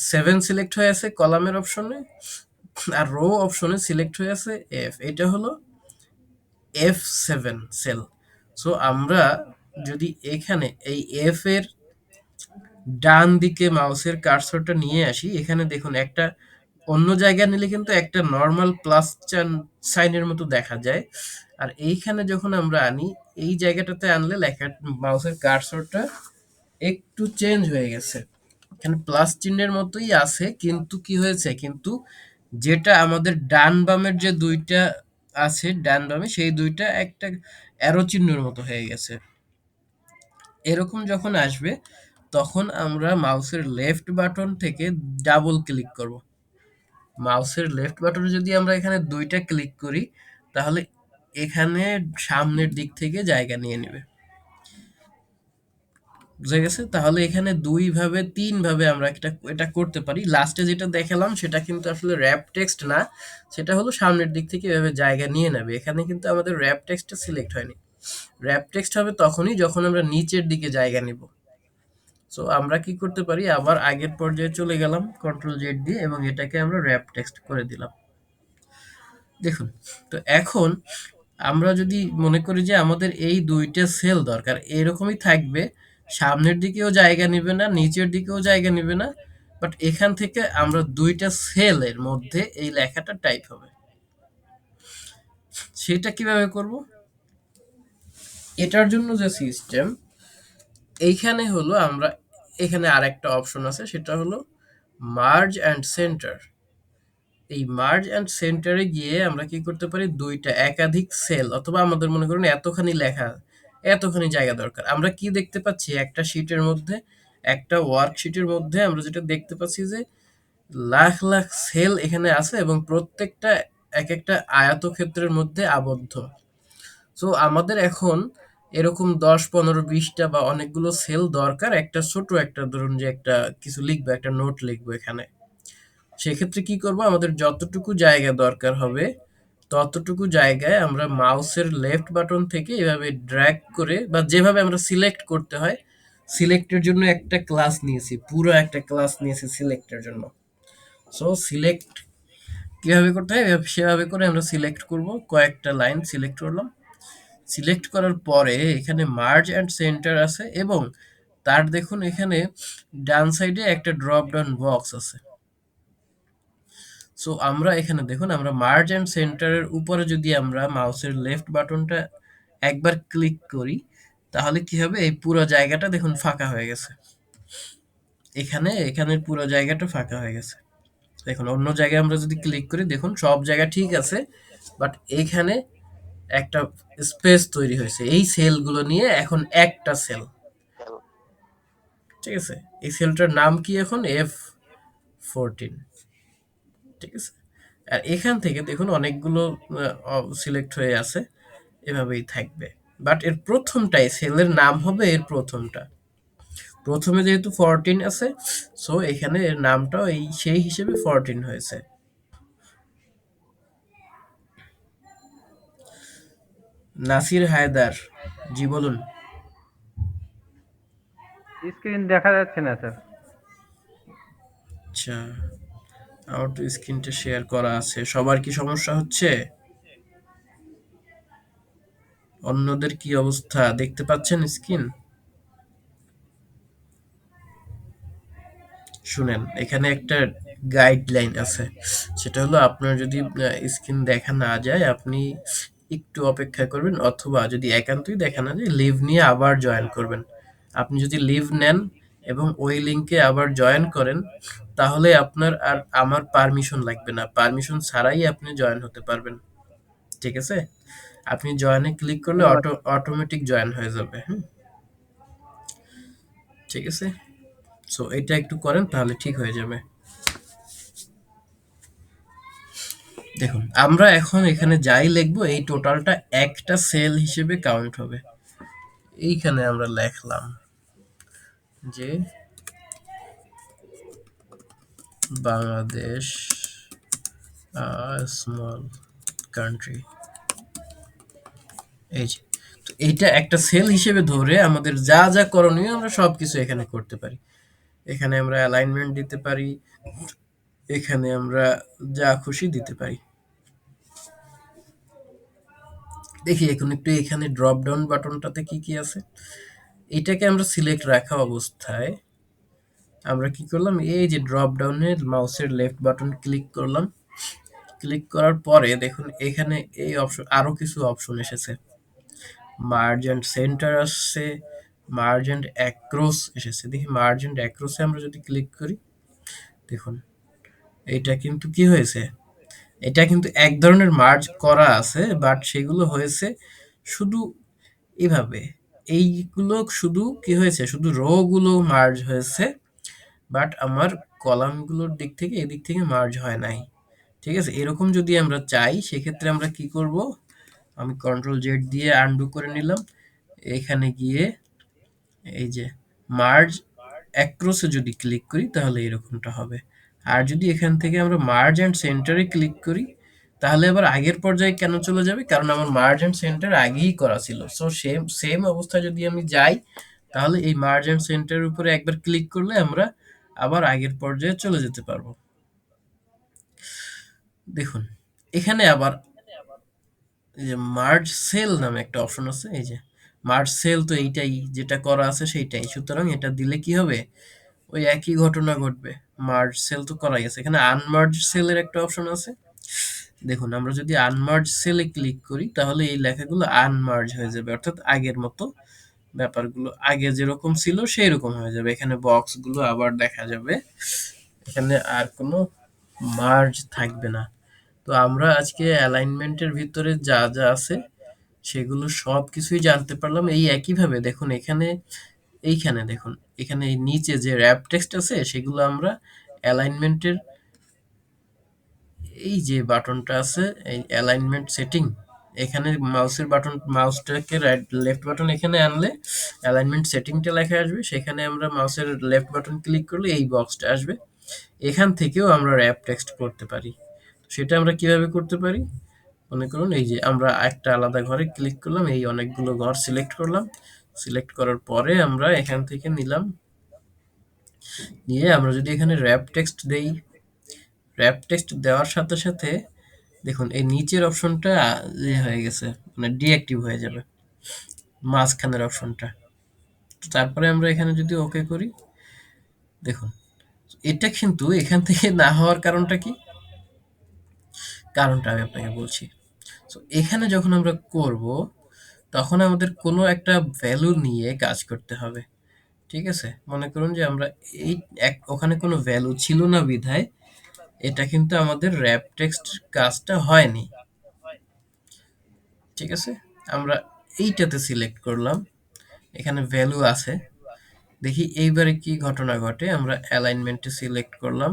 7 সিলেক্ট হয়ে আছে কলামের অপশনে, আর রো অপশনে সিলেক্ট হয়ে আছে এফ, এটা হলো F7 সেল। সো আমরা যদি এখানে এই এফ এর ডান দিকে মাউসের কার্সরটা নিয়ে আসি, এখানে দেখুন একটা অন্য জায়গায় নিলে কিন্তু একটা নর্মাল প্লাস সাইনের মতো দেখা যায়, আর এইখানে যখন আমরা আনি এই জায়গাটাতে আনলে লেখা মাউসের কার্সরটা একটু চেঞ্জ হয়ে গেছে। এখানে প্লাস চিহ্নের মতোই আছে, কিন্তু কি হয়েছে, কিন্তু যেটা আমাদের ডান বামের যে দুইটা আছে ডান বামে সেই দুইটা একটা অ্যারো চিহ্নের মতো হয়ে গেছে। এরকম যখন আসবে তখন আমরা মাউসের লেফট বাটন থেকে ডাবল ক্লিক করব। মাউসের লেফট বাটনে যদি আমরা এখানে দুইটা ক্লিক করি তাহলে এখানে সামনের দিক থেকে জায়গা নিয়ে নেবে। বুঝা গেছে? তাহলে এখানে দুই ভাবে তিন ভাবে আমরা এটা করতে পারি। লাস্টে যেটা দেখালাম সেটা কিন্তু আসলে র‍্যাপ টেক্সট না, সেটা হলো সামনের দিক থেকে এভাবে জায়গা নিয়ে নেবে। এখানে কিন্তু আমাদের র‍্যাপ টেক্সটটা সিলেক্ট হয়নি। র‍্যাপ টেক্সট হবে তখনই যখন আমরা নিচের দিকে জায়গা নিব। সো আমরা কি করতে পারি, আবার আগের পর্যায়ে চলে গেলাম কন্ট্রোল জেড দিয়ে এবং এটাকে আমরা র‍্যাপ টেক্সট করে দিলাম। দেখুন, তো এখন আমরা যদি মনে করি যে আমাদের এই দুইটা সেল দরকার, এরকমই থাকবে, সামনের দিকেও জায়গা নেবে না নিচের দিকেও জায়গা নেবে না, বাট এখান থেকে আমরা দুইটা সেলের মধ্যে এই লেখাটা টাইপ হবে। সেটা কিভাবে করব, এটার জন্য যে সিস্টেম এইখানে হলো আমরা এখানে আরেকটা অপশন আছে, সেটা হলো মার্জ অ্যান্ড সেন্টার। এই মার্জ অ্যান্ড সেন্টারে গিয়ে আমরা কি করতে পারি, দুইটা একাধিক সেল অথবা আমাদের মনে করুন এতখানি লেখা, এতখানি জায়গা দরকার। আমরা কি দেখতে পাচ্ছি, একটা শীটের মধ্যে, একটা ওয়ার্কশিটের মধ্যে আমরা যেটা দেখতে পাচ্ছি যে লাখ লাখ সেল এখানে আছে এবং প্রত্যেকটা এক একটা আয়তক্ষেত্রের মধ্যে আবদ্ধ। সো আমাদের এখন এরকম 10, 15, 20টা বা অনেকগুলো সেল দরকার, একটা ছোট একটা ধরুন যে একটা কিছু লিখবো, একটা নোট লিখবো এখানে। সেক্ষেত্রে কি করব, আমাদের যতটুকু জায়গা দরকার হবে ততটুকু জায়গায় আমরা মাউসের লেফট বাটন থেকে এভাবে ড্র্যাগ করে, বা যেভাবে আমরা সিলেক্ট করতে হয়, সিলেক্টের জন্য একটা ক্লাস নিয়েছি, পুরো একটা ক্লাস নিয়েছি সিলেক্টের জন্য। সো সিলেক্ট কিভাবে করতে হয় সেভাবে করে আমরা সিলেক্ট করব, কয়েকটা লাইন সিলেক্ট করলাম। সিলেক্ট করার পরে এখানে মার্জ অ্যান্ড সেন্টার আছে এবং তার দেখুন এখানে ডান সাইডে একটা ড্রপ ডাউন বক্স আছে। সো আমরা এখানে দেখুন আমরা মার্জ অ্যান্ড সেন্টারের উপরে যদি আমরা মাউসের লেফট বাটনটা একবার ক্লিক করি তাহলে কি হবে, এই পুরো জায়গাটা দেখুন ফাঁকা হয়ে গেছে। এখানের পুরো জায়গাটা ফাঁকা হয়ে গেছে। দেখুন অন্য জায়গায় আমরা যদি ক্লিক করি দেখুন সব জায়গা ঠিক আছে, বাট এইখানে একটা স্পেস তৈরি হয়েছে এই সেলগুলো নিয়ে, এখন একটা সেল। ঠিক আছে, এই সেলটার নাম কি এখন F14। ঠিক আছে, আর এখান থেকে দেখুন অনেকগুলো সিলেক্ট হয়ে আছে, এভাবেই থাকবে, বাট এর প্রথমটাই সেলের নাম হবে এর প্রথমটা। প্রথমে যেহেতু 14 আছে, সো এখানে এর নামটাও এই সেই হিসেবে 14 হয়েছে। নাসির হায়দার, জি বলুন। স্ক্রিন দেখা যাচ্ছে না স্যার। আচ্ছা, আমার তো স্ক্রিনটা শেয়ার করা আছে। সবার কি সমস্যা হচ্ছে, অন্যদের কি অবস্থা, দেখতে পাচ্ছেন স্ক্রিন? শুনেন, এখানে একটা গাইডলাইন আছে। সেটা হলো আপনার যদি স্ক্রিন দেখা না যায় আপনি একটু অপেক্ষা করবেন, অথবা যদি একান্তই দেখা না যায় লিভ নিয়ে আবার জয়েন করবেন। আপনি যদি লিভ নেন এবং ওই লিংকে আবার জয়েন করেন, তাহলে আপনার আর আমার পারমিশন লাগবে না, পারমিশন ছাড়াই আপনি জয়েন হতে পারবেন। ঠিক আছে? আপনি জয়েনে ক্লিক করলে অটোমেটিক জয়েন হয়ে যাবে। হুম, ঠিক আছে। সো এটা একটু করেন তাহলে ঠিক হয়ে যাবে। দেখুন, আমরা এখন এখানে যাই লিখবো এই টোটালটা একটা সেল হিসেবে কাউন্ট হবে। এইখানে আমরা লিখলাম যে বাংলাদেশ স্মল কান্ট্রি। এই যে, তো এইটা একটা সেল হিসেবে ধরে আমাদের যা যা করণীয় আমরা সবকিছু এখানে করতে পারি। এখানে আমরা অ্যালাইনমেন্ট দিতে পারি, এখানে আমরা যা খুশি দিতে পারি। দেখি এখন একটু এখানে ড্রপ ডাউন বাটনটাতে কি কি আছে। এটাকে আমরা সিলেক্ট রাখা অবস্থায় আমরা কি করলাম, এই যে ড্রপ ডাউনে মাউসের লেফট বাটন ক্লিক করলাম। ক্লিক করার পরে দেখুন এখানে এই অপশন, আরো কিছু অপশন এসেছে। মার্জ এন্ড সেন্টার আসছে, মার্জ এন্ড অ্যাক্রস এসেছে। দেখি মার্জ এন্ড অ্যাক্রসে আমরা যদি ক্লিক করি, দেখুন এটা কিন্তু কি হয়েছে, এটা কিন্তু এক ধরনের মার্জ করা আছে, বাট সেগুলো হয়েছে শুধু এভাবে। এইগুলো শুধু কি হয়েছে, শুধু রো গুলো মার্জ হয়েছে, বাট আমার কলামগুলোর দিক থেকে এদিক থেকে মার্জ হয় নাই। ঠিক আছে? এরকম যদি আমরা চাই সেক্ষেত্রে আমরা কি করব, আমি কন্ট্রোল জেড দিয়ে আনডু করে নিলাম। এখানে গিয়ে এই যে মার্জ অ্যাক্রসে যদি ক্লিক করি তাহলে এরকমটা হবে। আর যদি এখান থেকে আমরা মার্জ এন্ড সেন্টারে ক্লিক করি তাহলে আবার আগের পর্যায়ে কেন চলে যাবে, কারণ আমার মার্জ এন্ড সেন্টার আগেই করা ছিল। সো সেম সেম অবস্থায় যদি আমি যাই তাহলে এই মার্জ এন্ড সেন্টারের উপরে একবার ক্লিক করলে আমরা আবার আগের পর্যায়ে চলে যেতে পারবো। দেখুন এখানে আবার এই যে মার্জ সেল নামে একটা অপশন আছে। এই যে মার্জ সেল, তো এইটাই যেটা করা আছে সেইটাই, সুতরাং এটা দিলে কি হবে, ওই একই ঘটনা ঘটবে। মার্জ সেল তো করাই আছে। এখানে আনমার্জ সেলের একটা অপশন আছে। দেখুন আমরা যদি আনমার্জ সেলে ক্লিক করি তাহলে এই লেখাগুলো আনমার্জ হয়ে যাবে, অর্থাৎ আগের মতো ব্যাপারগুলো আগে যেরকম ছিল সেই রকম হয়ে যাবে। এখানে বক্সগুলো আবার দেখা যাবে, এখানে আর কোনো মার্জ থাকবে না। তো আমরা আজকে অ্যালাইনমেন্টের ভিতরে যা যা আছে সেগুলো সব কিছুই জানতে পারলাম এই একইভাবে। দেখুন এখানে, এইখানে দেখুন, এখানে এই নিচে যে র‍্যাপ টেক্সট আছে সেগুলো আমরা অ্যালাইনমেন্টের এই যে বাটনটা আছে, এই অ্যালাইনমেন্ট সেটিং, এখানে মাউসের বাটন, মাউসটাকে রাইট লেফট বাটন এখানে আনলে অ্যালাইনমেন্ট সেটিংটা লেখা আসবে। সেখানে আমরা মাউসের লেফট বাটন ক্লিক করলে এই বক্সটা আসবে। এখান থেকেও আমরা র‍্যাপ টেক্সট করতে পারি। সেটা আমরা কিভাবে করতে পারি, মনে করুন এই যে আমরা একটা আলাদা ঘরে ক্লিক করলাম, এই অনেকগুলো ঘর সিলেক্ট করলাম। সিলেক্ট করার পরে আমরা এখান থেকে নিলাম, নিয়ে আমরা যদি এখানে র‍্যাপ টেক্সট দেই, র‍্যাপ টেক্সট দেওয়ার সাথে সাথে দেখুন এই নিচের অপশনটা হয়ে গেছে, মানে ডিঅ্যাক্টিভ হয়ে যাবে মাঝখানের অপশনটা। তারপরে আমরা এখানে যদি ওকে করি, দেখুন এটা কিন্তু এখান থেকে না হওয়ার কারণটা কি, কারণটা আমি আপনাকে বলছি। তো এখানে যখন আমরা করব তখন আমাদের কোনো একটা ভ্যালু নিয়ে কাজ করতে হবে। ঠিক আছে? মনে করুন যে আমরা এই ওখানে কোনো ভ্যালু ছিল না বিধায় এটা কিন্তু আমাদের র‍্যাপ টেক্সট কাজটা হয়নি। ঠিক আছে? আমরা এইটাতে সিলেক্ট করলাম, এখানে ভ্যালু আছে। দেখি এইবারে কি ঘটনা ঘটে। আমরা অ্যালাইনমেন্টে সিলেক্ট করলাম,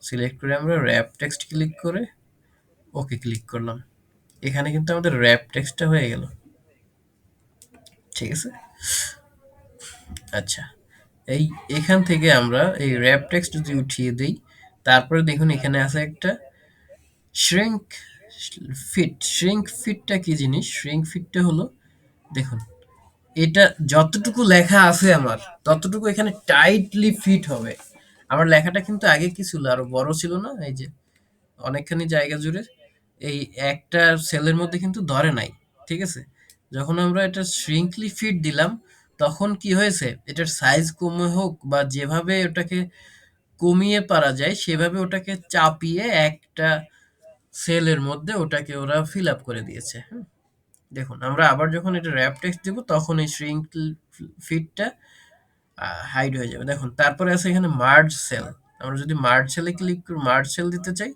সিলেক্ট করে আমরা র‍্যাপ টেক্সট ক্লিক করে ওকে ক্লিক করলাম। এখানে কিন্তু আমাদের র‍্যাপ টেক্সটটা হয়ে গেল। ঠিক আছে? আচ্ছা, এই এখান থেকে আমরা এই র‍্যাপ টেক্সট যদি উঠিয়ে দেই, তারপরে দেখুন এখানে আছে একটা শ্রিঙ্ক ফিট। শ্রিঙ্ক ফিটটা কি জিনিস? শ্রিঙ্ক ফিটটা হলো, দেখুন এটা যতটুকু লেখা আছে আমার ততটুকু এখানে টাইটলি ফিট হবে। আমার লেখাটা কিন্তু আগে কি ছিল, আরো বড় ছিল না? এই যে অনেকখানি জায়গা জুড়ে এই একটা সেলের মধ্যে কিন্তু ধরে নাই। ঠিক আছে? যখন আমরা এটা শ্রিঙ্কলি ফিট দিলাম তখন কি হয়েছে, এটার সাইজ কমে হোক বা যেভাবে ওটাকে কমিয়ে পারা যায় সেভাবে ওটাকে চাপিয়ে একটা সেলের মধ্যে ওটাকে ওরা ফিল আপ করে দিয়েছে। দেখুন আমরা আবার যখন এটা র্যাপ টেক্সট দিব তখন এই শ্রিঙ্ক ফিটটা হাইড হয়ে যাবে। দেখুন তারপরে আছে এখানে মার্জ সেল। আমরা যদি মার্জ সেলে ক্লিক করি, মার্জ সেল দিতে চাই,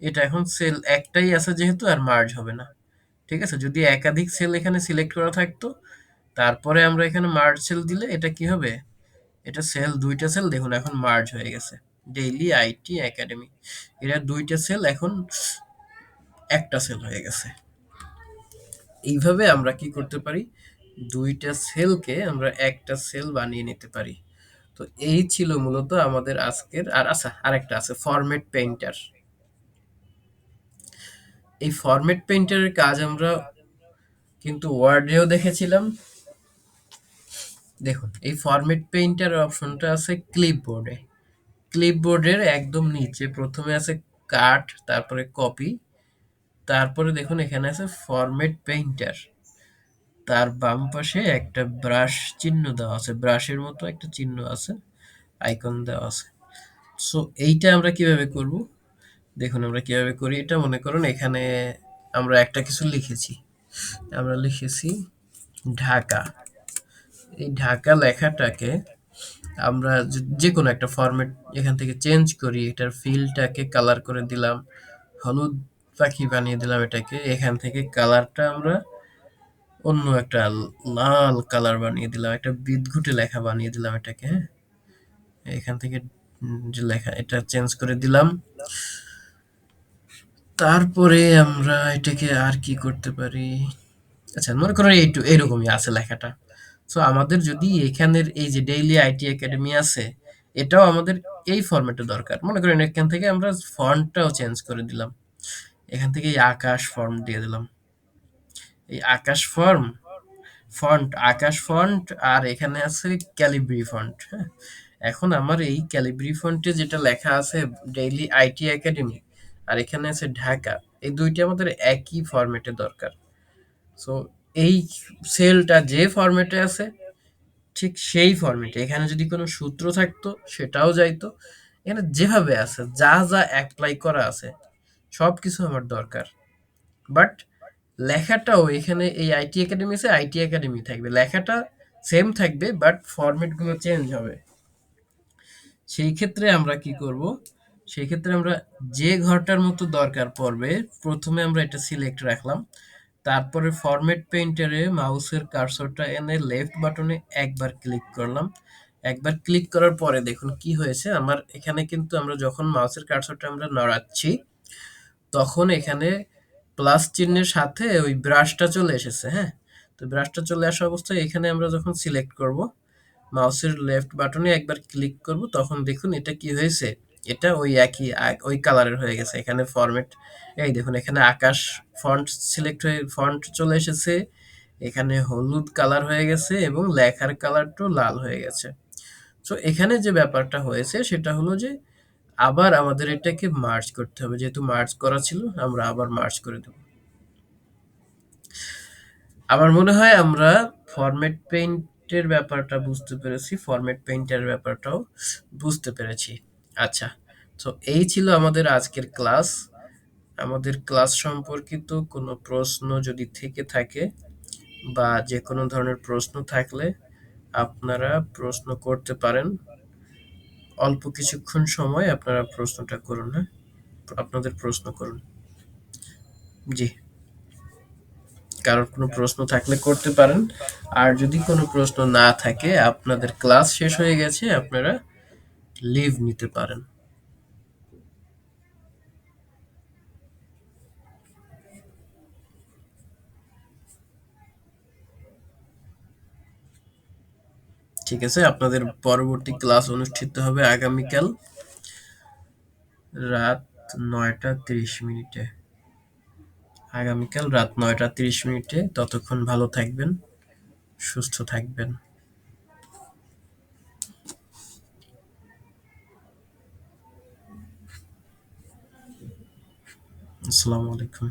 এটা এখন সেল একটাই আছে যেহেতু আর মার্জ হবে না। ঠিক আছে, যদি একাধিক সেল এখানে সিলেক্ট করা থাকতো তারপরে আমরা এখানে মার্জ সেল দিলে এটা কি হবে, এটা সেল দুইটা সেল দেখুন এখন মার্জ হয়ে গেছে, ডেইলি আইটি একাডেমি, এরা দুইটা সেল এখন একটা সেল হয়ে গেছে। এইভাবে আমরা কি করতে পারি, দুইটা সেলকে আমরা একটা সেল বানিয়ে নিতে পারি। তো এই ছিল মূলত আমাদের আজকের। আর আচ্ছা আরেকটা আছে ফরম্যাট পেইন্টার। এই ফরম্যাট পেইন্টারের কাজ আমরা কিন্তু ওয়ার্ডেও দেখেছিলাম। দেখুন এই ফরম্যাট পেইন্টার অপশনটা আছে ক্লিপবোর্ডে। ক্লিপবোর্ডের একদম নিচে প্রথমে আছে কাট, তারপরে কপি, তারপরে দেখুন এখানে আছে ফরম্যাট পেইন্টার, তার বাম পাশে একটা ব্রাশ চিহ্ন দেওয়া আছে, ব্রাশের মতো একটা চিহ্ন আছে, আইকন দেওয়া আছে। সো এইটা আমরা কিভাবে করব, দেখুন আমরা কিভাবে করি এটা। মনে করুন এখানে আমরা একটা কিছু লিখেছি, আমরা লিখেছি ঢাকা। এই ঢাকা লেখাটাকে আমরা যে কোনো একটা ফরম্যাট এখান থেকে চেঞ্জ করি, এটার ফিলটাকে কালার করে দিলাম, হলুদ পাখি বানিয়ে দিলাম এটাকে, এখান থেকে কালারটা আমরা অন্য একটা লাল কালার বানিয়ে দিলাম, একটা বিদঘুটে লেখা বানিয়ে দিলাম এটাকে। হ্যাঁ, এখান থেকে যে লেখা এটা চেঞ্জ করে দিলাম। তারপরে আমরা এটাকে আর কি করতে পারি, আচ্ছা মনে করো এইরকমই আছে লেখাটা। সো আমাদের যদি এখানের এই যে ডেইলি আইটি একাডেমি আছে, এটাও আমাদের এই ফরম্যাটে দরকার। মনে করেন এখান থেকে আমরা ফন্টটাও চেঞ্জ করে দিলাম, এখান থেকে এই আকাশ ফর্ম দিয়ে দিলাম, এই আকাশ ফর্ম ফন্ট আকাশ ফন্ট, আর এখানে আছে ক্যালিব্রি ফন্ট। হ্যাঁ, এখন আমার এই ক্যালিব্রি ফন্টে যেটা লেখা আছে ডেইলি আইটি একাডেমি, আর এখানে আছে ঢাকা, এই দুইটা আমাদের একই ফরম্যাটে দরকার। সো এই সেলটা যে ফরম্যাটে আছে ঠিক সেই ফরম্যাটে এখানে যদি কোনো সূত্র থাকতো সেটাও যাইতো, এখানে যেভাবে আছে যা যা অ্যাপ্লাই করা আছে সবকিছু আমার দরকার। বাট লেখাটাও এখানে এই আইটি একাডেমি আছে, আইটি একাডেমি থাকবে, লেখাটা সেম থাকবে বাট ফরম্যাট গুলো চেঞ্জ হবে। সেই ক্ষেত্রে আমরা কি করব, সেই ক্ষেত্রে আমরা যে ঘরটার মতো দরকার পড়বে প্রথমে আমরা এটা সিলেক্ট রাখলাম, তারপরে ফরম্যাট পেইন্টারে মাউসের কার্সরটা এনে লেফট বাটনে একবার ক্লিক করলাম। একবার ক্লিক করার পরে দেখুন কি হয়েছে, আমার এখানে কিন্তু আমরা যখন মাউসের কার্সরটা আমরা নড়াচ্ছি তখন এখানে প্লাস চিহ্নের সাথে ওই ব্রাশটা চলে এসেছে। হ্যাঁ, তো ব্রাশটা চলে আসা অবস্থায় এখানে আমরা যখন সিলেক্ট করব মাউসের লেফট বাটনে একবার ক্লিক করব তখন দেখুন এটা কি হয়েছে, এটা ওই একই ওই কালারের হয়ে গেছে। এখানে ফরম্যাট এই দেখুন এখানে আকাশ ফন্ট সিলেক্ট হয়ে ফন্ট চলে এসেছে, এখানে হলুদ কালার হয়ে গেছে এবং লেখার কালারটাও লাল হয়ে গেছে। সো এখানে যে ব্যাপারটা হয়েছে সেটা হলো যে আবার আমাদের এটাকে মার্জ করতে হবে, যেহেতু মার্জ করা ছিল আমরা আবার মার্জ করে দেব। আমার মনে হয় আমরা ফরম্যাট পেইন্টের ব্যাপারটা বুঝতে পেরেছি, ফরম্যাট পেইন্টের ব্যাপারটাও বুঝতে পেরেছি। আচ্ছা, তো এই ছিল আমাদের আজকের ক্লাস। আমাদের ক্লাস সম্পর্কিত কোনো প্রশ্ন যদি থেকে থাকে বা যে কোনো ধরনের প্রশ্ন থাকলে আপনারা প্রশ্ন করতে পারেন। অল্প কিছুক্ষণ সময় আপনারা প্রশ্নটা করুন। হ্যাঁ, আপনাদের প্রশ্ন করুন। জি, কারোর কোনো প্রশ্ন থাকলে করতে পারেন। আর যদি কোনো প্রশ্ন না থাকে আপনাদের ক্লাস শেষ হয়ে গেছে, আপনারা লিভ নিতে পারেন। ঠিক আছে, আপনাদের পরবর্তী ক্লাস অনুষ্ঠিত হবে আগামীকাল রাত ৯টা ৩০ মিনিটে। আগামীকাল রাত ৯টা ৩০ মিনিটে। ততক্ষণ ভালো থাকবেন, সুস্থ থাকবেন। আসসালামু আলাইকুম।